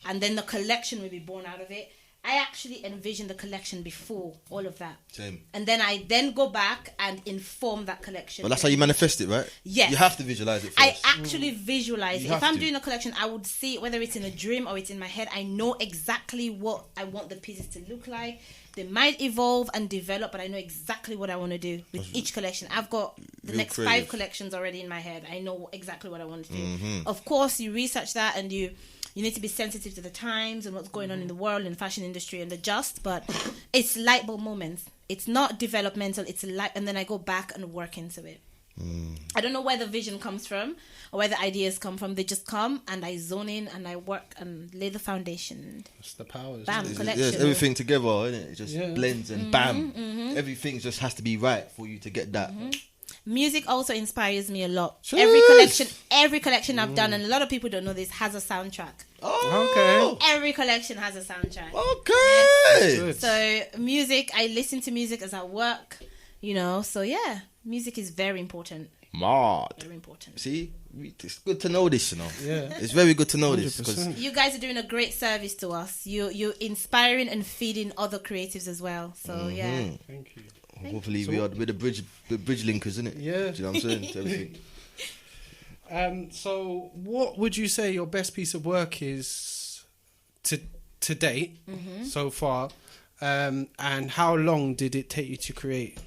And then the collection will be born out of it. I actually envision the collection before all of that. Same. And then I go back and inform that collection. But that's how you manifest it, right? Yes. You have to visualize it first. I actually visualize it. If I'm doing a collection, I would see whether it's in a dream or it's in my head. I know exactly what I want the pieces to look like. They might evolve and develop, but I know exactly what I want to do with each collection. I've got the next creative. 5 collections already in my head. I know exactly what I want to do. Mm-hmm. Of course, you research that and you need to be sensitive to the times and what's going on in the world, in the fashion industry, and adjust. But it's light bulb moments. It's not developmental. It's light, and then I go back and work into it. I don't know where the vision comes from or where the ideas come from. They just come, and I zone in and I work and lay the foundation. It's the power. Bam, collection. It's everything together, isn't it? It just blends and bam. Everything just has to be right for you to get that. Music also inspires me a lot. Jeez. Every collection I've done, and a lot of people don't know this, has a soundtrack. Oh, okay. Every collection has a soundtrack. Okay. Yes. So music, I listen to music as I work, So yeah, music is very important. Mad. Very important. See, it's good to know this, Yeah. It's very good to know 100%. This because you guys are doing a great service to us. You're inspiring and feeding other creatives as well. So yeah. Thank you. Hopefully we're the bridge linkers, isn't it? Yeah. Do you know what I'm saying? To everything. So what would you say your best piece of work is to date so far? And how long did it take you to create?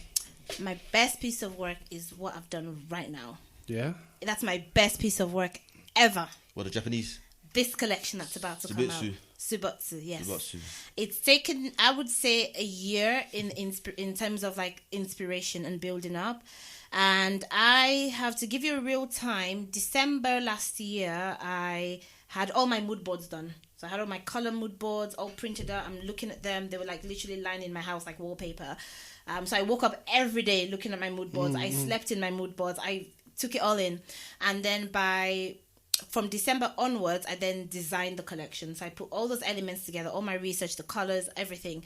My best piece of work is what I've done right now. Yeah? That's my best piece of work ever. What, the Japanese? This collection that's about to come out. Subotsu, yes. Subotsu. It's taken, I would say, a year in terms of like inspiration and building up. And I have to give you a real time. December last year, I had all my mood boards done. So I had all my color mood boards all printed out. I'm looking at them. They were like literally lining my house like wallpaper. So I woke up every day looking at my mood boards. I slept in my mood boards. I took it all in. And then from December onwards, I then designed the collection. So I put all those elements together, all my research, the colors, everything.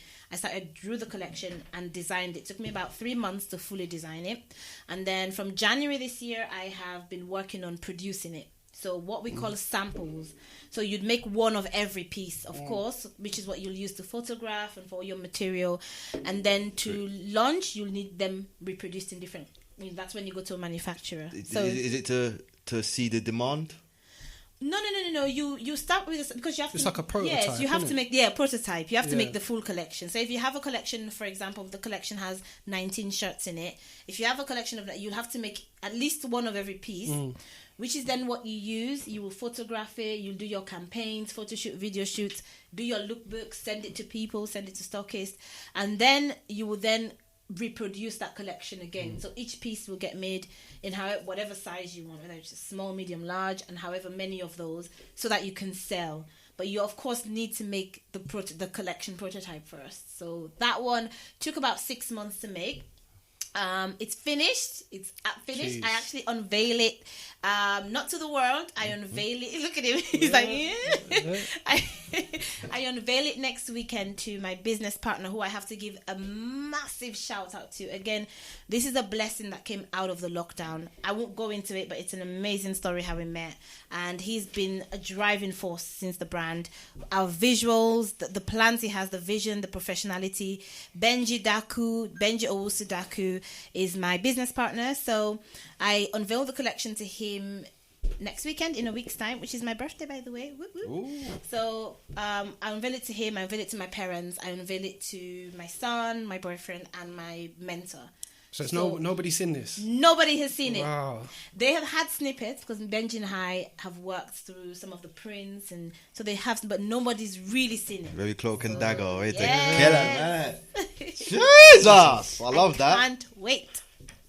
Drew the collection and designed it. It took me about 3 months to fully design it. And then from January this year, I have been working on producing it. So what we call samples. So you'd make one of every piece, of course, which is what you'll use to photograph and for your material. And then to launch, you'll need them reproduced in different... that's when you go to a manufacturer. Is it to see the demand? No. You start with this because you have it's to. It's like a prototype. Yes, you have to make a prototype. You have to make the full collection. So if you have a collection, for example, the collection has 19 shirts in it. If you have a collection of that, you'll have to make at least one of every piece, which is then what you use. You will photograph it. You'll do your campaigns, photo shoot, video shoots, do your lookbook, send it to people, send it to stockists, and then you will then reproduce that collection again. So each piece will get made in whatever size you want, whether it's small, medium, large, and however many of those, so that you can sell. But you of course need to make the collection prototype first. So that one took about 6 months to make. It's finished. It's finished. Jeez. I actually unveil it, not to the world. I unveil it. Look at him. He's like, yeah. I unveil it next weekend to my business partner, who I have to give a massive shout out to. Again, this is a blessing that came out of the lockdown. I won't go into it, but it's an amazing story how we met. And he's been a driving force since the brand. Our visuals, the plans he has, the vision, the professionality. Benji Owusu Daku is my business partner. So I unveiled the collection to him next weekend in a week's time, which is my birthday, by the way. Whoop, whoop. So I unveil it to him, I unveil it to my parents, I unveil it to my son, my boyfriend, and my mentor. So nobody's seen this? Nobody has seen it. Wow. They have had snippets because Benji and I have worked through some of the prints, and so they have, but nobody's really seen it. Very cloak and dagger, right? Yes. Killer, man. Jesus! I love that. Can't wait.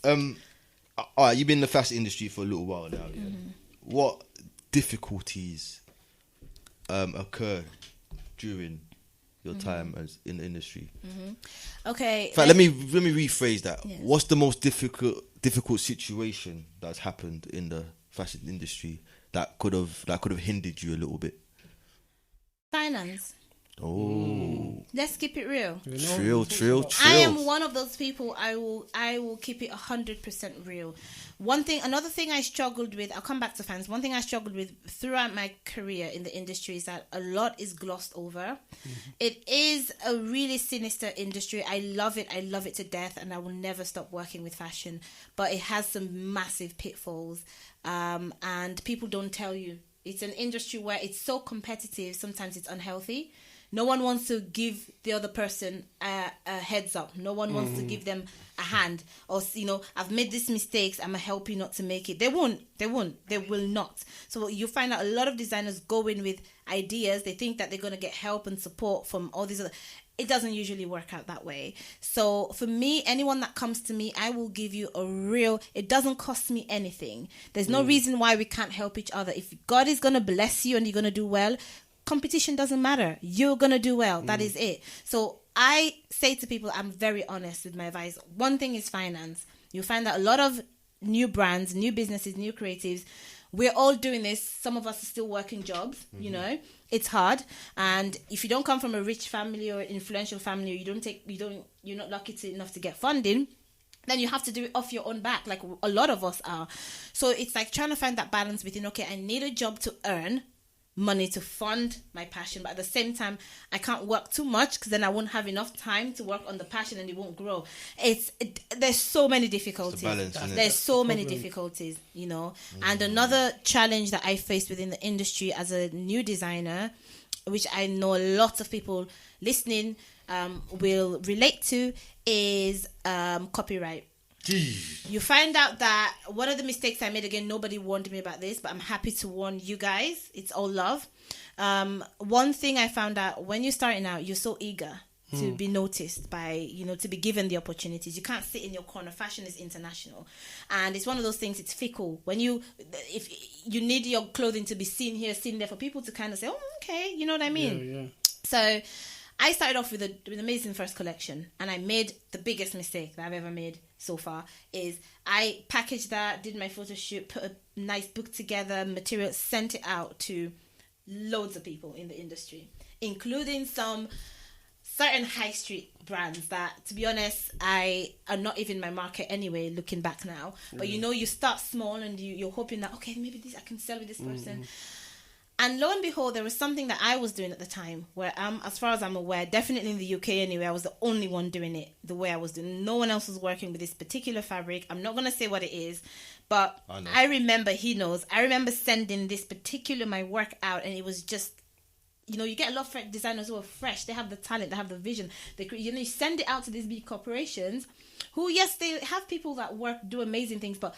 Alright, you've been in the fashion industry for a little while now. Yeah? What difficulties occur during your time as in the industry? Okay. In fact, let me rephrase that. Yes. What's the most difficult situation that's happened in the fashion industry that could have hindered you a little bit? Finance. Oh, Let's keep it real. Trill. I am one of those people. I will keep it 100% real. Another thing I struggled with. I'll come back to fans. One thing I struggled with throughout my career in the industry is that a lot is glossed over. It is a really sinister industry. I love it. I love it to death, and I will never stop working with fashion. But it has some massive pitfalls, and people don't tell you. It's an industry where it's so competitive. Sometimes it's unhealthy. No one wants to give the other person a heads up. No one wants to give them a hand. Or, I've made these mistakes. I'm going to help you not to make it. They won't. They will not. So you find out a lot of designers go in with ideas. They think that they're going to get help and support from all these other... It doesn't usually work out that way. So for me, anyone that comes to me, I will give you a real... It doesn't cost me anything. There's no reason why we can't help each other. If God is going to bless you and you're going to do well... Competition doesn't matter. You're going to do well. That is it. So I say to people, I'm very honest with my advice. One thing is finance. You'll find that a lot of new brands, new businesses, new creatives, we're all doing this. Some of us are still working jobs, It's hard. And if you don't come from a rich family or influential family, or you're not lucky enough to get funding, then you have to do it off your own back, like a lot of us are. So it's like trying to find that balance between, okay, I need a job to earn money to fund my passion, but at the same time I can't work too much because then I won't have enough time to work on the passion and it won't grow. There's so many difficulties. There's so many difficulties, And another challenge that I faced within the industry as a new designer, which I know lots of people listening will relate to, is copyright. Jeez. You find out that one of the mistakes I made, again, nobody warned me about this, but I'm happy to warn you guys. It's all love. One thing I found out, when you're starting out, you're so eager to be noticed by, to be given the opportunities. You can't sit in your corner. Fashion is international. And it's one of those things, it's fickle. If you need your clothing to be seen here, seen there, for people to kind of say, oh, okay, you know what I mean? Yeah. So I started off with an amazing first collection, and I made the biggest mistake that I've ever made so far. Is I packaged that, did my photo shoot, put a nice book together, material, sent it out to loads of people in the industry, including some certain high street brands that, to be honest, are not even my market anyway, looking back now. But you start small and you're hoping that, okay, maybe I can sell with this person. And lo and behold, there was something that I was doing at the time where, as far as I'm aware, definitely in the UK anyway, I was the only one doing it the way I was doing. No one else was working with this particular fabric. I'm not going to say what it is, but I remember, he knows, I remember sending this particular, my work out, and it was just, you get a lot of designers who are fresh. They have the talent, they have the vision. You send it out to these big corporations who, yes, they have people that do amazing things, but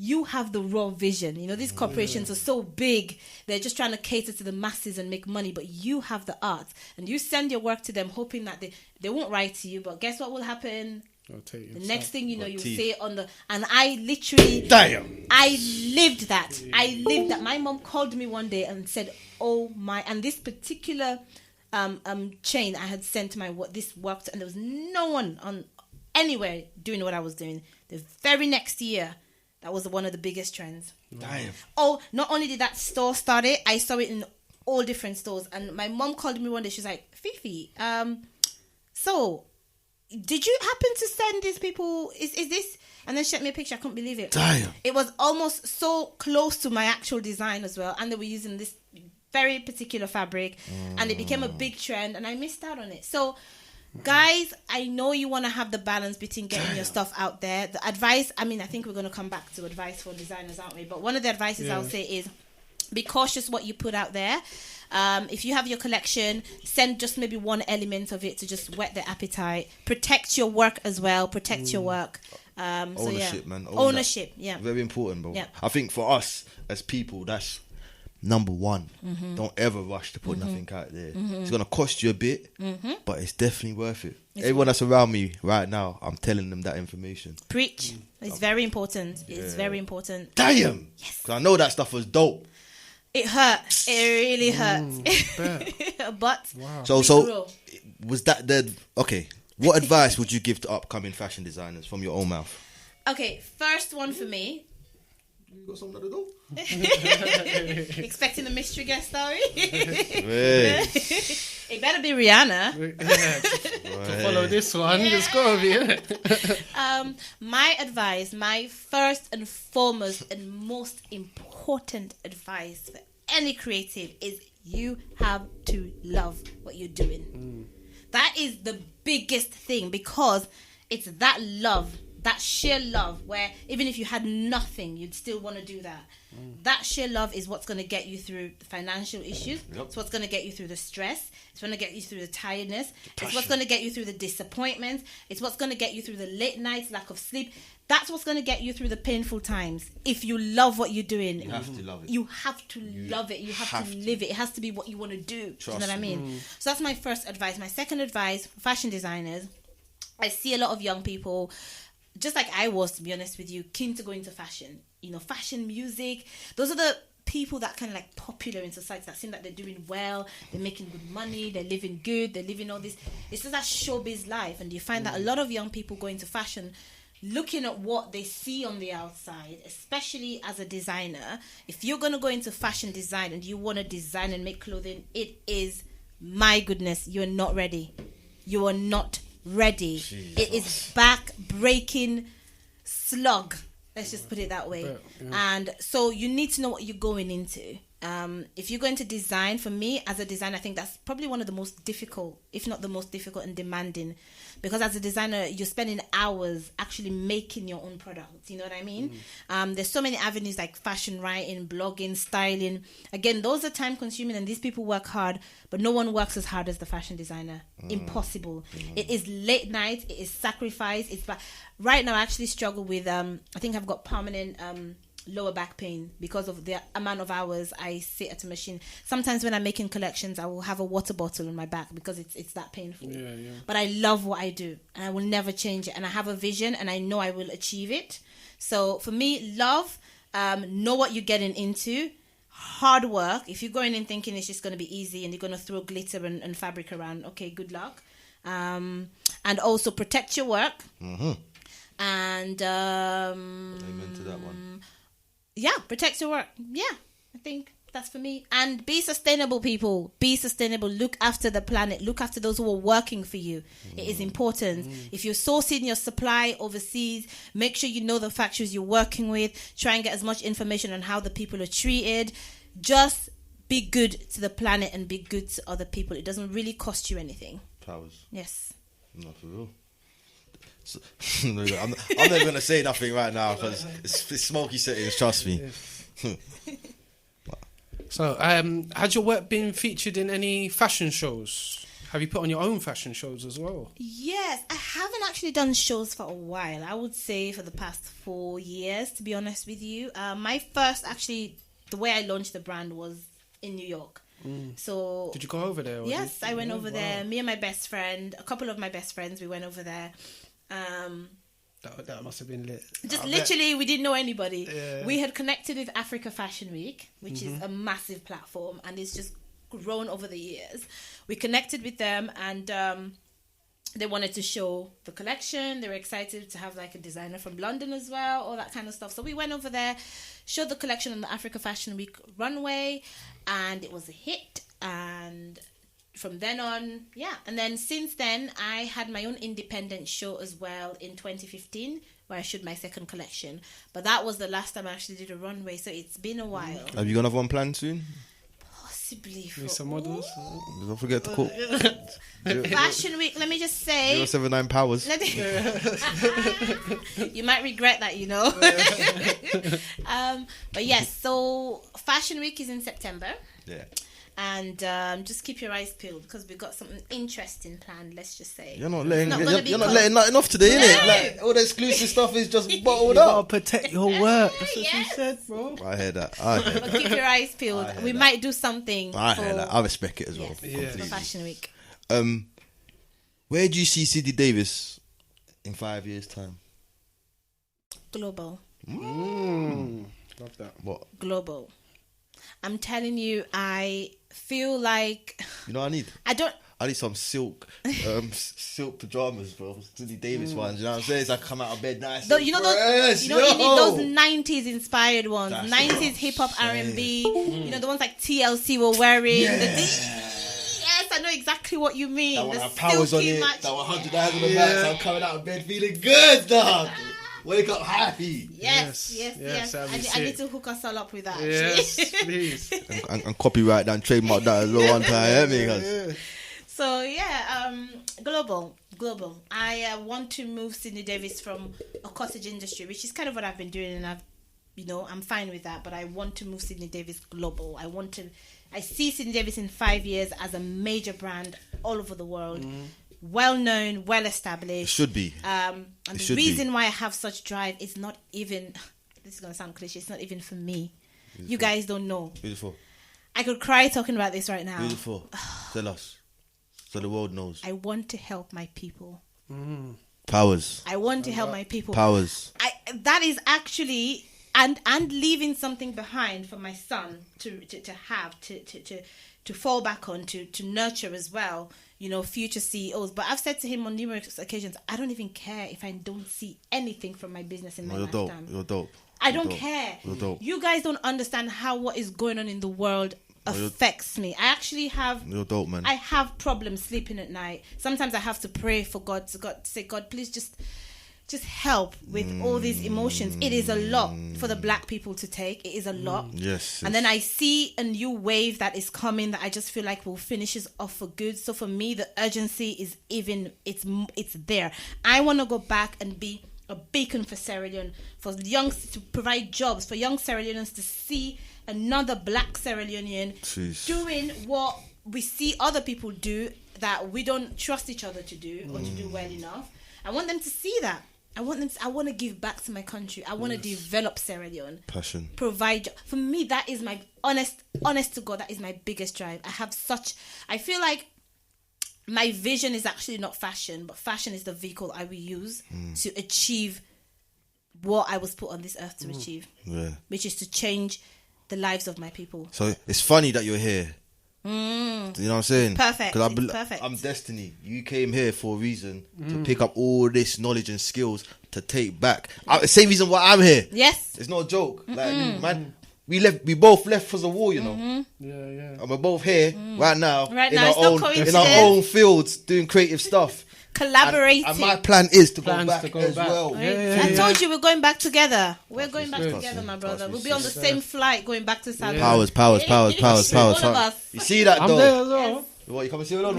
you have the raw vision. These corporations are so big. They're just trying to cater to the masses and make money, but you have the art. And you send your work to them hoping that they won't write to you, but guess what will happen? The next thing you'll say on the... And I literally... Damn! I lived that. My mom called me one day and said, oh my... And this particular chain I had sent this work to, and there was no one on anywhere doing what I was doing. The very next year... That was one of the biggest trends. Damn. Oh, not only did that store start it, I saw it in all different stores. And my mom called me one day. She's like, Fifi, so did you happen to send these people, is this? And then she sent me a picture. I couldn't believe it. Damn. It was almost so close to my actual design as well. And they were using this very particular fabric. And it became a big trend. And I missed out on it. So... Guys, I know you want to have the balance between getting your stuff out there. The advice, I think we're going to come back to advice for designers, aren't we? But one of the advices I'll say is be cautious what you put out there. If you have your collection, send just maybe one element of it to just whet their appetite. Protect your work as well. Protect your work. Ownership, man. Ownership, yeah. Very important, bro. Yeah. I think for us as people, that's number one. Don't ever rush to put nothing out there. It's going to cost you a bit, but it's definitely worth it. Everyone that's around me right now, I'm telling them that information. Preach. It's very important. It's very important. Damn! Yes. Because I know that stuff was dope. It hurt. It really hurt. But wow. So was that the okay? What advice would you give to upcoming fashion designers from your own mouth? Okay, first one for me. You got something at the door? Expecting a mystery guest, are we? It better be Rihanna. To follow this one, it's gotta be it. My advice, my first and foremost and most important advice for any creative is you have to love what you're doing. That is the biggest thing, because it's that love, that sheer love, where even if you had nothing, you'd still want to do that. That sheer love is what's going to get you through the financial issues. Yep. It's what's going to get you through the stress. It's going to get you through the tiredness. It's what's going to get you through the disappointments. It's what's going to get you through the late nights, lack of sleep. That's what's going to get you through the painful times. If you love what you're doing, you have to love it. You have to love it. You have to live it. It has to be what you want to do. Trust you know what I mean? So that's my first advice. My second advice for fashion designers, I see a lot of young people, just like I was, to be honest with you, keen to go into fashion. You know, fashion, music. Those are the people that kind of like popular in society, that seem like they're doing well, they're making good money, they're living good, they're living all this. It's just that showbiz life. And you find that a lot of young people go into fashion looking at what they see on the outside, especially as a designer. If you're going to go into fashion design and you want to design and make clothing, it is, my goodness, you're not ready. You are not ready. Jesus. It is back-breaking slog. Let's just put it that way. Yeah. And so you need to know what you're going into. If you're going to design, for me as a designer, I think that's probably one of the most difficult, if not the most difficult and demanding, because as a designer, you're spending hours actually making your own product. You know what I mean? There's so many avenues like fashion writing, blogging, styling. Again, those are time consuming, and these people work hard, but no one works as hard as the fashion designer. Impossible. It is late night. It is sacrifice. Right now I actually struggle with, I think I've got permanent lower back pain because of the amount of hours I sit at a machine. Sometimes when I'm making collections, I will have a water bottle on my back because it's that painful. Yeah. But I love what I do and I will never change it. And I have a vision and I know I will achieve it. So for me, love, know what you're getting into, hard work. If you're going in thinking it's just going to be easy and you're going to throw glitter and fabric around, okay, good luck. And also protect your work. And amen to that one. Yeah, protect your work. Yeah, I think that's for me. And be sustainable, people. Be sustainable. Look after the planet. Look after those who are working for you. It is important. If you're sourcing your supply overseas, make sure you know the factories you're working with. Try and get as much information on how the people are treated. Just be good to the planet and be good to other people. It doesn't really cost you anything. Powers. Yes. Not for real. So, I'm not going to say nothing right now because it's smoky settings, trust me. So, has your work been featured in any fashion shows? Have you put on your own fashion shows as well? Yes, I haven't actually done shows for a while. I would say for the past 4 years, to be honest with you. My first, actually, the way I launched the brand was in New York. So did you go over there? Yes, I went over there. Me and my best friend, a couple of my best friends, we went over there. That must have been lit. Just literally, we didn't know anybody. Yeah. We had connected with Africa Fashion Week, which is a massive platform, and it's just grown over the years. We connected with them, and they wanted to show the collection. They were excited to have like a designer from London as well, all that kind of stuff. So we went over there, showed the collection on the Africa Fashion Week runway, and it was a hit. And from then on, yeah. And then since then, I had my own independent show as well in 2015, where I showed my second collection. But that was the last time I actually did a runway, so it's been a while. Have you got another one planned soon? Possibly. With some models? Don't forget to call. Fashion Week, let me just say. 079 Powers. You might regret that, you know. But yes, so Fashion Week is in September. Yeah. And just keep your eyes peeled because we've got something interesting planned, let's just say. You're not letting nothing off today, innit? Like, all the exclusive stuff is just bottled up. You gotta protect your work. That's what you said, bro. I hear that. But keep your eyes peeled. We might do something. I hear that. I respect it as well. Yes, for Fashion Week. Where do you see Sidney Davies in 5 years' time? Global. Love that. What? Global. I'm telling you, I feel like... You know what I need? I need some silk pajamas, bro. Silly Davies ones, you know what I'm saying? So I come out of bed nice. You need those 90s inspired ones. That's 90s hip hop R&B. You know, the ones like TLC were wearing. Yeah. Yes, I know exactly what you mean. That one have powers on it. That 100 eyes on the back. So I'm coming out of bed feeling good, dog. Wake up happy. Yes. I need to hook us all up with that. Yes, please. and copyright that and trademark that as well one time. So global. I want to move Sydney Davies from a cottage industry, which is kind of what I've been doing, and I'm fine with that. But I want to move Sydney Davies global. I see Sydney Davies in 5 years as a major brand all over the world, well known, well established. It should be. And the reason why I have such drive is not even. This is gonna sound cliche. It's not even for me. Beautiful. You guys don't know. Beautiful. I could cry talking about this right now. Beautiful. Tell us. So the world knows. I want to help my people. Powers. I want to help my people. Powers. That is actually and leaving something behind for my son to have to fall back on, to nurture as well. You know, future CEOs. But I've said to him on numerous occasions, I don't even care if I don't see anything from my business in my lifetime. You're dope. I don't care. You're dope. You guys don't understand how what is going on in the world affects me. I actually have. You're dope, man. I have problems sleeping at night. Sometimes I have to pray for God to say, God, please just help with all these emotions. It is a lot for the black people to take. It is a lot. Yes. And then I see a new wave that is coming that I just feel like will finish us off for good. So for me, the urgency is it's there. I want to go back and be a beacon for Sierra Leone, to provide jobs for young Sierra Leoneans, to see another black Sierra Leonean doing what we see other people do that we don't trust each other to do or to do well enough. I want them to see that. I want to give back to my country. I want to develop Sierra Leone. Passion. Provide. For me, that is my honest to God, that is my biggest drive. I feel like my vision is actually not fashion, but fashion is the vehicle I will use to achieve what I was put on this earth to achieve. Yeah. Which is to change the lives of my people. So it's funny that you're here. You know what I'm saying? Perfect. Because I'm destiny. You came here for a reason to pick up all this knowledge and skills to take back. Same reason why I'm here. Yes. It's not a joke. Like, man, we both left for the war, you know. Yeah. And we're both here right now in our own fields doing creative stuff. Collaborating. And my plan is to go back as well. I told you we're going back together. We're going back together, my brother. We'll be on the same flight going back to South. Powers. All of us. You see that, though? I'm there as well. Yes. What, you come and see it on?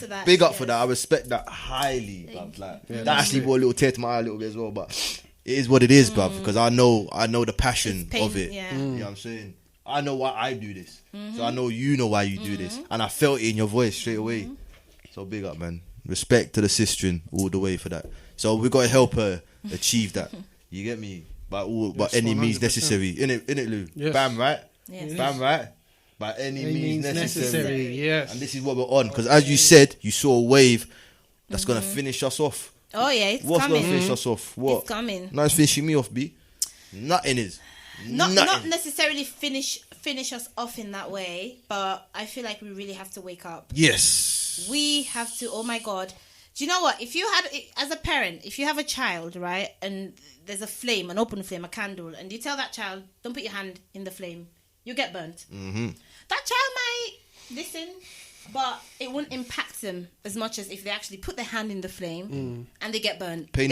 Yeah. Big up for that. I respect that highly. That actually brought a little tear to my eye a little bit as well. But it is what it is, bruv. Because I know the passion of it. Yeah. You know what I'm saying? I know why I do this. So I know you know why you do this. And I felt it in your voice straight away. So big up, man. Respect to the sister all the way for that. So we got to help her achieve that. You get me? By any means necessary. Innit, Lou? Yes. Bam, right? Yes. Bam, right? By any means necessary. Yes. And this is what we're on. Because as you said, you saw a wave that's going to finish us off. Oh, yeah, it's What's coming. What's going to finish us off? What? It's coming. No, it's finishing me off, B. Nothing is. Not necessarily finish us off in that way, but I feel like we really have to wake up. Yes. We have to. Oh my God. Do you know what? If you had, as a parent, if you have a child, right, and there's a flame, an open flame, a candle, and you tell that child, don't put your hand in the flame, you get burnt. That child might listen, but it won't impact them as much as if they actually put their hand in the flame and they get burnt. Pain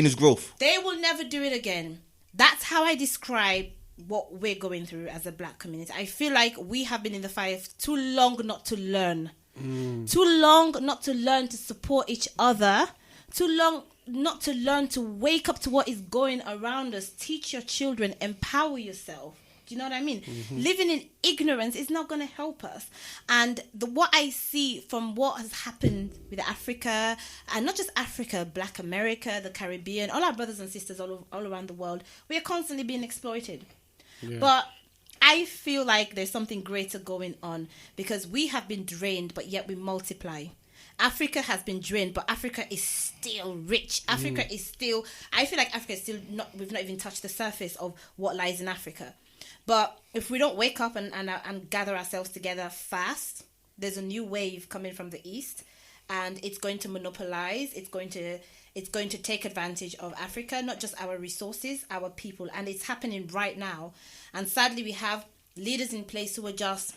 is growth. They will never do it again. That's how I describe what we're going through as a black community. I feel like we have been in the fire too long not to learn. Too long not to learn to support each other. Too long not to learn to wake up to what is going around us. Teach your children. Empower yourself. Do you know what I mean? Living in ignorance is not going to help us. And what I see from what has happened with Africa, and not just Africa, Black America, the Caribbean, all our brothers and sisters all around the world, we are constantly being exploited. Yeah. But I feel like there's something greater going on because we have been drained, but yet we multiply. Africa has been drained, but Africa is still rich. Africa is still, I feel like Africa is still not, we've not even touched the surface of what lies in Africa. But if we don't wake up and gather ourselves together fast, there's a new wave coming from the East, and it's going to monopolize, it's going to take advantage of Africa, not just our resources, our people, and it's happening right now. And sadly, we have leaders in place who are just,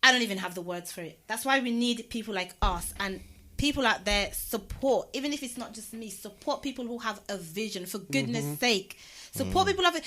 I don't even have the words for it. That's why we need people like us and people out there support, even if it's not just me, support people who have a vision, for goodness sake. Support people who have it.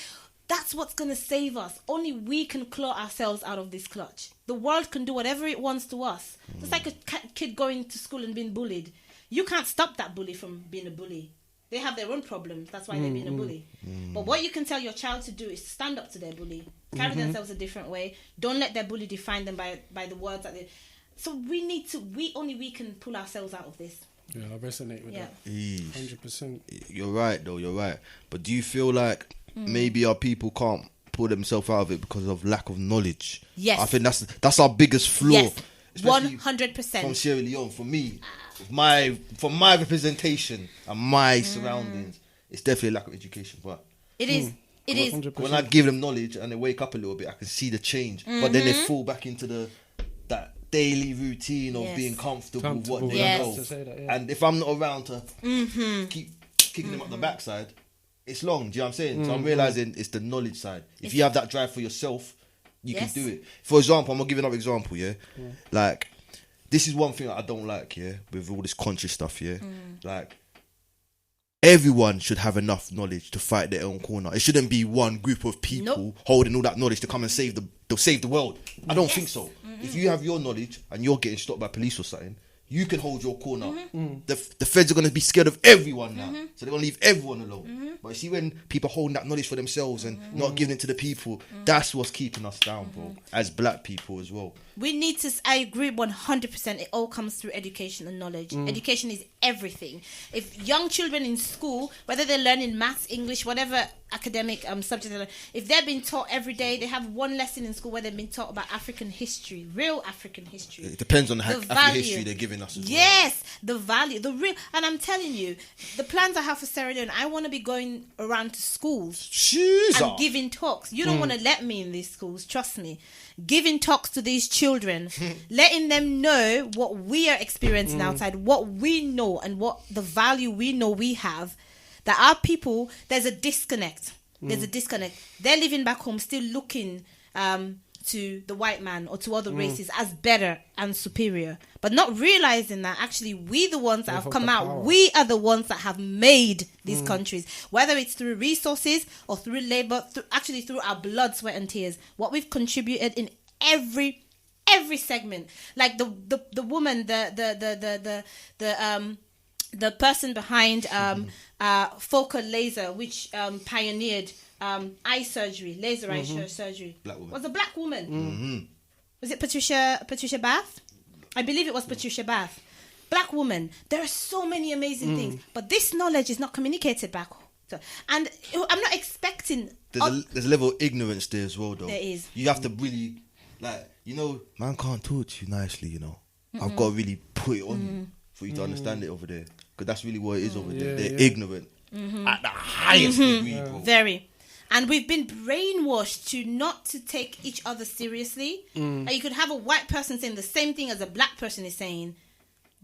That's what's going to save us. Only we can claw ourselves out of this clutch. The world can do whatever it wants to us. It's like a kid going to school and being bullied. You can't stop that bully from being a bully. They have their own problems. That's why they're being a bully. But what you can tell your child to do is stand up to their bully. Carry themselves a different way. Don't let their bully define them by the words that they... So we can pull ourselves out of this. Yeah, I resonate with that. 100%. You're right, though. You're right. But do you feel like maybe our people can't pull themselves out of it because of lack of knowledge? Yes. I think that's our biggest flaw. Yes. 100%. From Sierra Leone, for me, from my representation and my surroundings, it's definitely a lack of education. But it is. It is. 100%. When I give them knowledge and they wake up a little bit, I can see the change. But then they fall back into that daily routine of being comfortable with what they know. And if I'm not around to keep kicking them up the backside, it's long. Do you know what I'm saying? So I'm realizing it's the knowledge side. If you have that drive for yourself, you can do it. For example, I'm gonna give another example. Like, this is one thing that I don't like. With all this conscious stuff. Like, everyone should have enough knowledge to fight their own corner. It shouldn't be one group of people holding all that knowledge to come and save the world. I don't think so. If you have your knowledge and you're getting stopped by police or something, you can hold your corner. The feds are going to be scared of everyone now. So they're going to leave everyone alone. But you see, when people holding that knowledge for themselves and not giving it to the people, that's what's keeping us down, bro. As black people as well. We need to, I agree 100%. It all comes through education and knowledge. Education is everything. If young children in school, whether they're learning maths, English, whatever academic subject, if they're being taught every day, they have one lesson in school where they've been taught about African history, real African history. It depends on the African history they're giving us as well. The value, the real, and I'm telling you, the plans I have for Sierra Leone, I want to be going around to schools and giving talks. You don't want to let me in these schools, trust me. Giving talks to these children, letting them know what we are experiencing outside, what we know and what the value we know we have, that our people, there's a disconnect. There's a disconnect. They're living back home still looking to the white man or to other races as better and superior, but not realizing that actually we the ones that have come out, we are the ones that have made these countries, whether it's through resources or through labor, through our blood, sweat and tears. What we've contributed in every segment, like the woman, the person behind focal laser, which pioneered eye surgery, laser eye surgery, was a black woman. Was it Patricia Bath? I believe it was Patricia Bath. Black woman. There are so many amazing things, but this knowledge is not communicated back. And I'm not expecting. There's a level of ignorance there as well, though. There is. You have to really, man can't talk to you nicely. I've got to really put it on you for you to understand it over there, because that's really what it is over there. They're ignorant at the highest degree, bro. Very. And we've been brainwashed to take each other seriously. Like, you could have a white person saying the same thing as a black person is saying,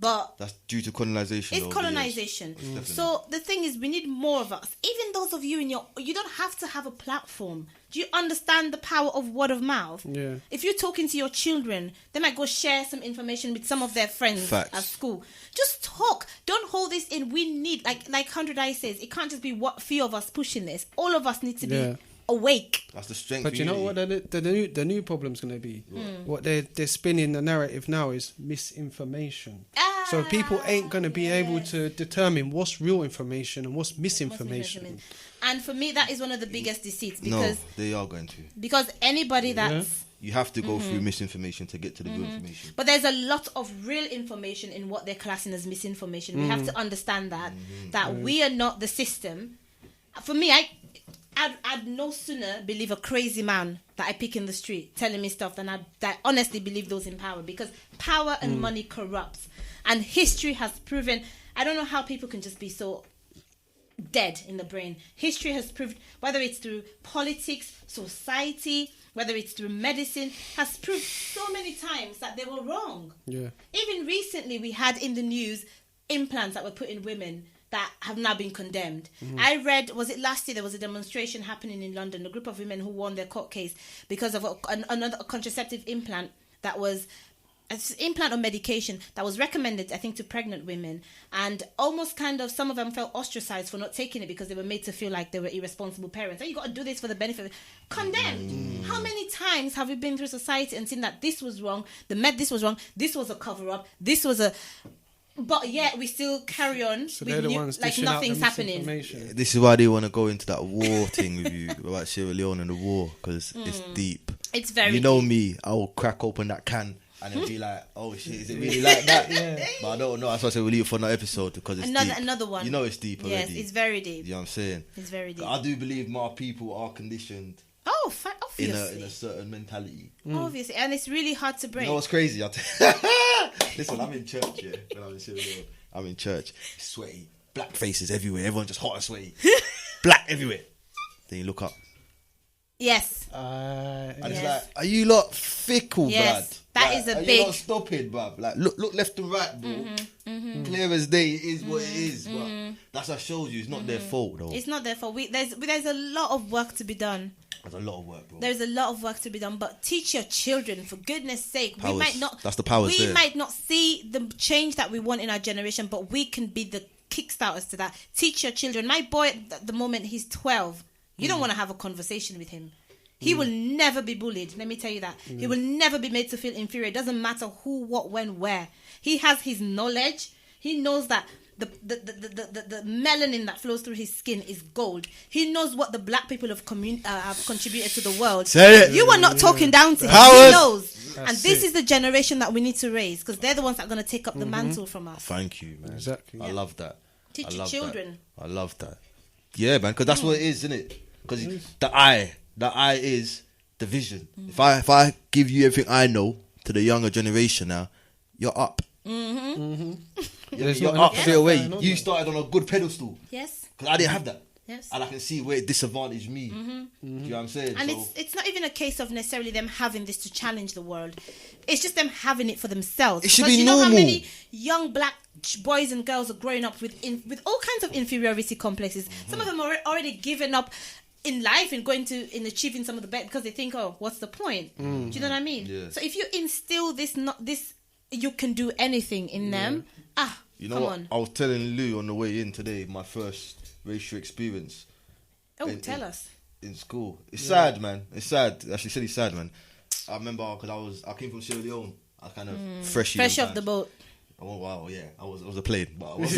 but that's due to colonization. It's colonization. So the thing is, we need more of us. Even those of you you don't have to have a platform. Do you understand the power of word of mouth? Yeah. If you're talking to your children, they might go share some information with some of their friends at school. Just talk. Don't hold this in. We need, like 100 Eye says, it can't just be few of us pushing this. All of us need to be awake. That's the strength. But you know what the new problem's going to be? What they're spinning the narrative now is misinformation. So people ain't going to be able to determine what's real information and what's misinformation. And for me, that is one of the biggest deceits, because they are going to. Because anybody that's you have to go through misinformation to get to the real information. But there's a lot of real information in what they're classing as misinformation. We have to understand that we are not the system. For me, I'd no sooner believe a crazy man that I pick in the street telling me stuff than I honestly believe those in power, because power and money corrupts. And history has proven, I don't know how people can just be so dead in the brain. History has proved, whether it's through politics, society, whether it's through medicine, has proved so many times that they were wrong. Yeah. Even recently, we had in the news implants that were put in women that have now been condemned. I read, was it last year, there was a demonstration happening in London, a group of women who won their court case because of another contraceptive implant that was an implant or medication that was recommended, I think, to pregnant women, and almost kind of some of them felt ostracized for not taking it because they were made to feel like they were irresponsible parents. Oh, you got to do this for the benefit. Condemned. How many times have we been through society and seen that this was wrong, this was wrong, this was a cover-up, this was a... But yet we still carry on like nothing's happening. This is why they want to go into that war thing with you about Sierra Leone and the war, because it's deep. It's very You know deep. me, I will crack open that can and it'll be like, oh shit, is it really like that? But I don't know. That's why I said we'll leave it for another episode, because it's another one. You know it's deep already. Yes, it's very deep. You know what I'm saying? It's very deep. I do believe my people are conditioned Obviously. in a certain mentality. Obviously, and it's really hard to break. You know what's crazy? Listen, I'm in church, yeah. When I'm in Sierra Leone, I'm in church. It's sweaty, black faces everywhere. Everyone just hot and sweaty, black everywhere. Then you look up. Yes. And it's like, are you lot fickle, yes, bruv? that is a are big... you not stopping, bruv? Like, look left and right, bro. Clear as day, it is what it is, but that's what shows you. It's not their fault, though. It's not their fault. There's a lot of work to be done. There's a lot of work, bro. There's a lot of work to be done, but teach your children, for goodness sake. Powers. We might not... That's the powers We there. might not see the change that we want in our generation, but we can be the kickstarters to that. Teach your children. My boy, at the moment, he's 12. You don't want to have a conversation with him. He will never be bullied. Let me tell you that. He will never be made to feel inferior. It doesn't matter who, what, when, where. He has his knowledge. He knows that the melanin that flows through his skin is gold. He knows what the black people have contributed to the world. Say it. You are not talking down to him. Powers. He knows. That's and this it. is the generation that we need to raise, because they're the ones that are going to take up the mantle from us. Thank you, man. Exactly. I love that. Teach I your love children. That. I love that. Yeah, man, because that's what it is, isn't it? Because the eye is the vision. If I give you everything I know to the younger generation now, you're up. You're up straight away. You started on a good pedestal. Yes. Because I didn't have that. Yes. And I can see where it disadvantaged me. Do you know what I'm saying? And it's not even a case of necessarily them having this to challenge the world. It's just them having it for themselves. It should because be you know normal. how many young black boys and girls are growing up with all kinds of inferiority complexes. Some of them are already given up in life and in achieving some of the best, because they think, oh, what's the point? Do you know what I mean? Yeah. So if you instill this you can do anything in them. You know come what? on. I was telling Lou on the way in today, my first racial experience. Tell us. In school. It's sad, man. It's sad. Actually, said it's sad, man. I remember because I came from Sierra Leone. I was kind of fresh off the boat. Oh, wow, yeah. I was a plane. But I was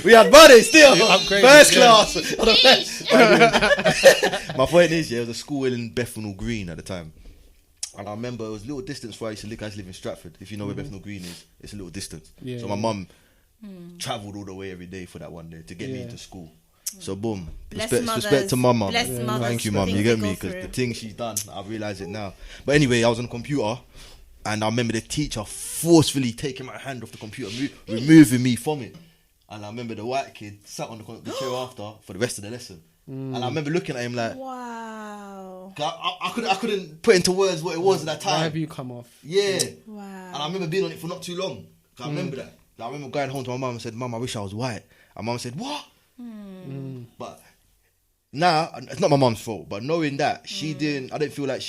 we had money still. First class. My point is, it was a school in Bethnal Green at the time. And I remember it was a little distance where I used to live in Stratford. If you know where Bethnal Green is, it's a little distance. Yeah, so my mum travelled all the way every day for that one day to get me into school. So boom, respect to my mum. Thank you, mum. You get me, because the thing she's done, I realise it now. But anyway, I was on the computer, and I remember the teacher forcefully taking my hand off the computer, removing me from it. And I remember the white kid sat on the chair after for the rest of the lesson. And I remember looking at him like, wow. I couldn't put into words what it was at that time. Why have you come off? Yeah. Wow. And I remember being on it for not too long. I remember that. I remember going home to my mum and said, Mum, I wish I was white. And mum said, what? But now, it's not my mum's fault, but knowing that she didn't, I didn't feel like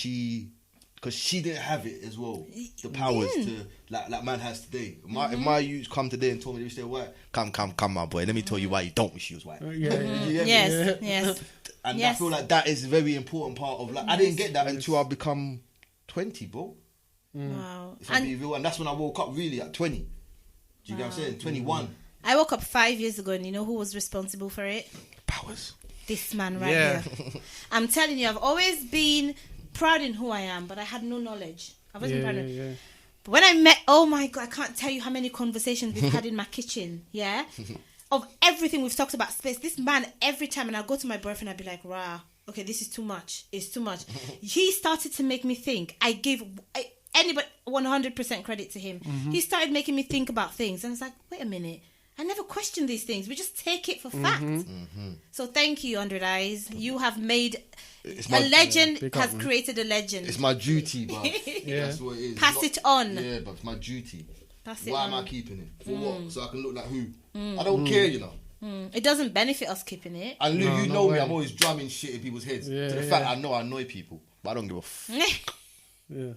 because she didn't have it as well, the powers to, like man has today. If my youth come today and told me they stay white, come, my boy, let me tell you why you don't wish you was white. Yes. And I feel like that is a very important part of, I didn't get that until I become 20, bro. Wow. If I be real, and that's when I woke up really at 20. Do you get what I'm saying? 21. I woke up 5 years ago, and you know who was responsible for it? Powers. This man right here. I'm telling you, I've always been proud in who I am, but I had no knowledge. I wasn't proud of it. But when I met, oh my God, I can't tell you how many conversations we've had in my kitchen, of everything we've talked about space, this man, every time, and I'll go to my boyfriend, I'd be like, rah, okay, this is too much. It's too much. He started to make me think. I give anybody 100% credit to him. He started making me think about things. And I was like, wait a minute. I never question these things. We just take it for fact. So thank you, 100 Eyes. You have made a legend, has created a legend. It's my duty, bro. That's what it is. Pass it on. Yeah, but it's my duty. Pass it Why on. am I keeping it? For what? So I can look like who? I don't care, you know. It doesn't benefit us keeping it. And Lou, you know me, I'm always drumming shit in people's heads. To the fact I know I annoy people, but I don't give a Really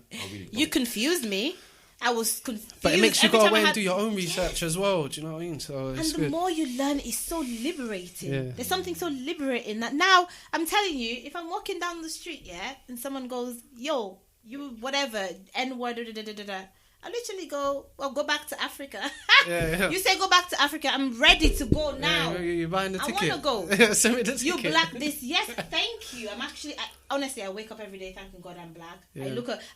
you confused me. I was confused. But it makes you go away and do your own research as well. Do you know what I mean? So it's and the more you learn, it's so liberating. There's something so liberating that now I'm telling you, if I'm walking down the street, and someone goes, "Yo, you whatever N word," I literally go, well, go back to Africa. You say go back to Africa. I'm ready to go now. You're buying the ticket. I want to go. Send me the ticket. You black this. Yes, thank you. I'm actually, honestly, I wake up every day thanking God I'm black. I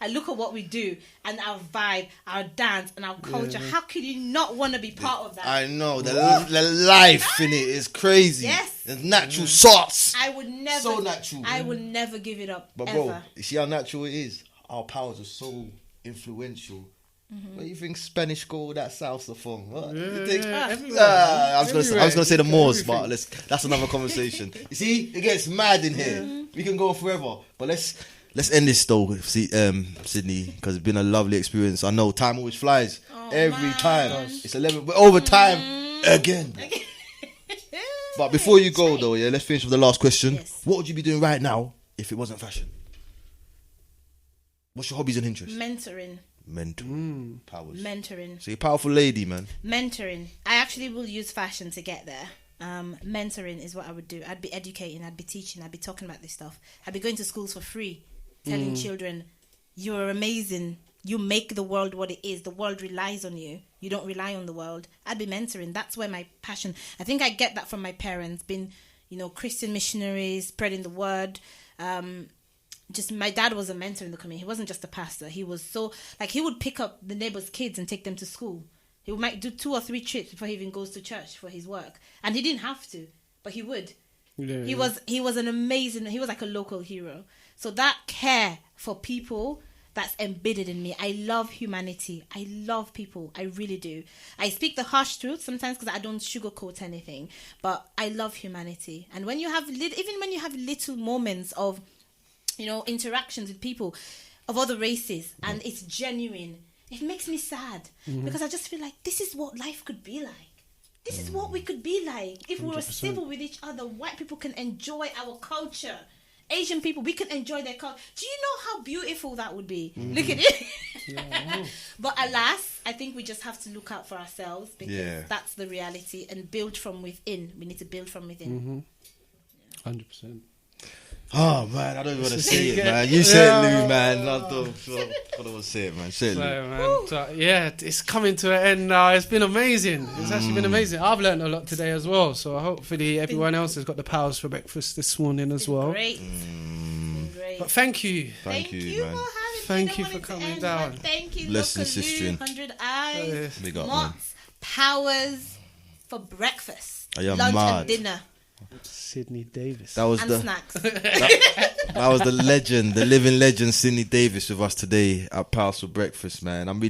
look at what we do and our vibe, our dance and our culture. How could you not want to be part of that? I know. The life in it is crazy. Yes. The natural sauce. I would never. So natural. I would never give it up. But ever. bro, you see how natural it is? Our powers are so influential. What do you think Spanish call that salsa from? What? I was gonna say the Moors, but that's another conversation. You see, it gets mad in here. We can go forever, but let's end this though, Sydney, because it's been a lovely experience. I know time always flies every time. It's 11. We're over time again. But before you go though, let's finish with the last question. Yes. What would you be doing right now if it wasn't fashion? What's your hobbies and interests? Mentoring. Powers. Mentoring. So you're a powerful lady, man. Mentoring. I actually will use fashion to get there. Mentoring is what I would do. I'd be educating, I'd be teaching, I'd be talking about this stuff. I'd be going to schools for free, telling children, you're amazing. You make the world what it is. The world relies on you. You don't rely on the world. I'd be mentoring. That's where my passion. I think I get that from my parents, being, Christian missionaries, spreading the word. Just my dad was a mentor in the community. He wasn't just a pastor. He was so he would pick up the neighbors' kids and take them to school. He might do 2 or 3 trips before he even goes to church for his work, and he didn't have to, but he would. He was an amazing. He was like a local hero. So that care for people, that's embedded in me. I love humanity. I love people. I really do. I speak the harsh truth sometimes because I don't sugarcoat anything, but I love humanity. And when you have even when you have little moments of interactions with people of other races and it's genuine, it makes me sad because I just feel like this is what life could be like. This is what we could be like if we were civil with each other. White people can enjoy our culture. Asian people, we can enjoy their culture. Do you know how beautiful that would be? Look at it. But alas, I think we just have to look out for ourselves because that's the reality and build from within. We need to build from within. 100%. Oh man, I don't even want to say it, man. You say it, Lou, man. I don't want to say it, man. Say it, Lou. Man. So, it's coming to an end now. It's been amazing. It's actually been amazing. I've learned a lot today as well. So hopefully everyone else has got the powers for breakfast this morning as well. Great. But thank you. Thank you, man. Thank you for coming down. Thank you, Blessings, sister. 100 Eyes. Big up, Mott's Powers for breakfast. I am lunch mad. and dinner. Sydney Davis. That was snacks. That was the legend, the living legend, Sydney Davis, with us today at Powers for Breakfast, man. I don't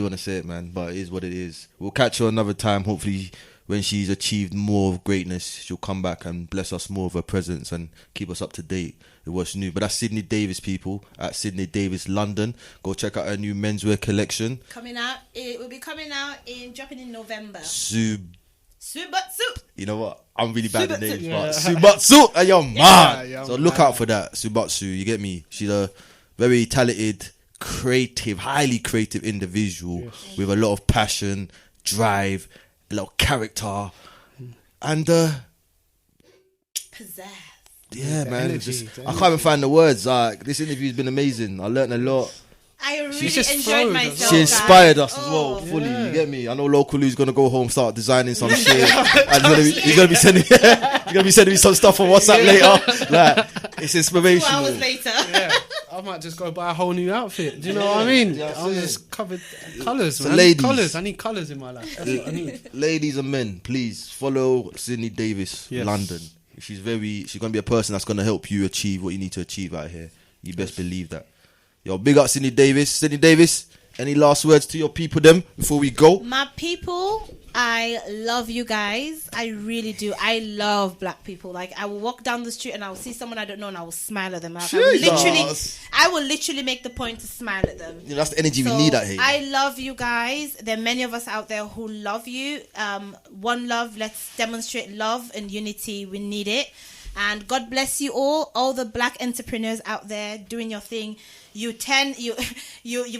want to say it, man, but it is what it is. We'll catch her another time. Hopefully, when she's achieved more of greatness, she'll come back and bless us more of her presence and keep us up to date with what's new. But that's Sydney Davis, people, at Sydney Davis London. Go check out her new menswear collection. Coming out. It will be coming out dropping in November. Subatsu. You know what? I'm really bad at Subatsu. names, but Subatsu. And you're mad. So look out for that. Subatsu. You get me? She's a very talented, creative, highly creative individual with a lot of passion, drive, a lot of character, and pizzazz. Yeah, man. I can't even find the words. This interview's been amazing. I learned a lot. I really enjoyed myself. She inspired us as well, fully. You get me? I know Local Lou's gonna go home, start designing some shit. And he's gonna be sending me some stuff on WhatsApp later. Like, it's inspirational. 2 hours later. I might just go buy a whole new outfit. Do you know what I mean? Yeah, I'm just covered colours, So man. ladies. I need colours in my life. That's what I need. Ladies and men, please follow Sydney Davies, Yes. London. She's going to be a person that's going to help you achieve what you need to achieve out here. You best believe that. Yo, big up Sydney Davies. Sydney Davies, any last words to your people them before we go? My people, I love you guys. I really do. I love black people. Like, I will walk down the street and I will see someone I don't know and I will smile at them. Like, I will literally make the point to smile at them. You know, that's the energy we need out here. I love you guys. There are many of us out there who love you. One love. Let's demonstrate love and unity. We need it. And God bless you all the black entrepreneurs out there doing your thing. You've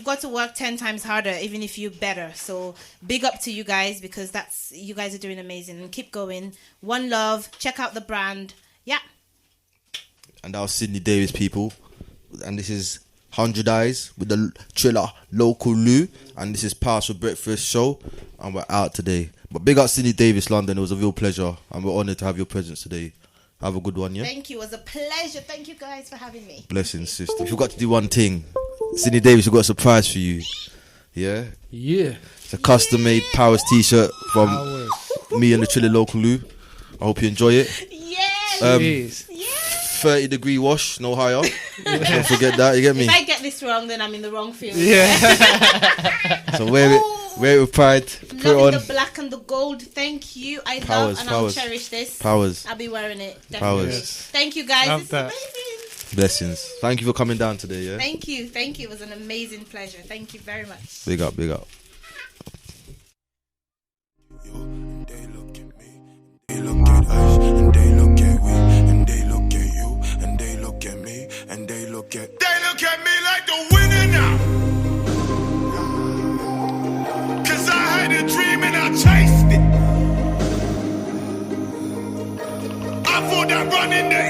got to work 10 times harder, even if you're better. So big up to you guys, because you guys are doing amazing, and keep going. One love. Check out the brand. Yeah. And that was Sydney Davies, people. And this is 100 Eyes with the Triller Local Lou. And this is Pass for Breakfast show. And we're out today. But big up Sydney Davies, London. It was a real pleasure. And we're honoured to have your presence today. Have a good one, yeah? Thank you. It was a pleasure. Thank you guys for having me. Blessings, sister. If you got to do one thing, Sydney Davies, we've got a surprise for you. Yeah? Yeah. It's a custom-made Powers t-shirt from me and the Triller Local Lou. I hope you enjoy it. Yes. 30-degree wash, no higher. Don't forget that, you get me? If I get this wrong, then I'm in the wrong field. Yeah. So wear it with pride. Put it on. The black and the gold. Thank you. I Powers, love and Powers. I'll cherish this. Powers. I'll be wearing it. Definitely. Powers. Yes. Thank you guys. Love This that. is amazing. Blessings. Thank you for coming down today, yeah? Thank you. It was an amazing pleasure. Thank you very much. Big up, big up. They look at me, they look at us, and they look at we, and they look at you, and they look at me, and they look at me like the winner now. 'Cause I had a dream and I chased it. I thought that running the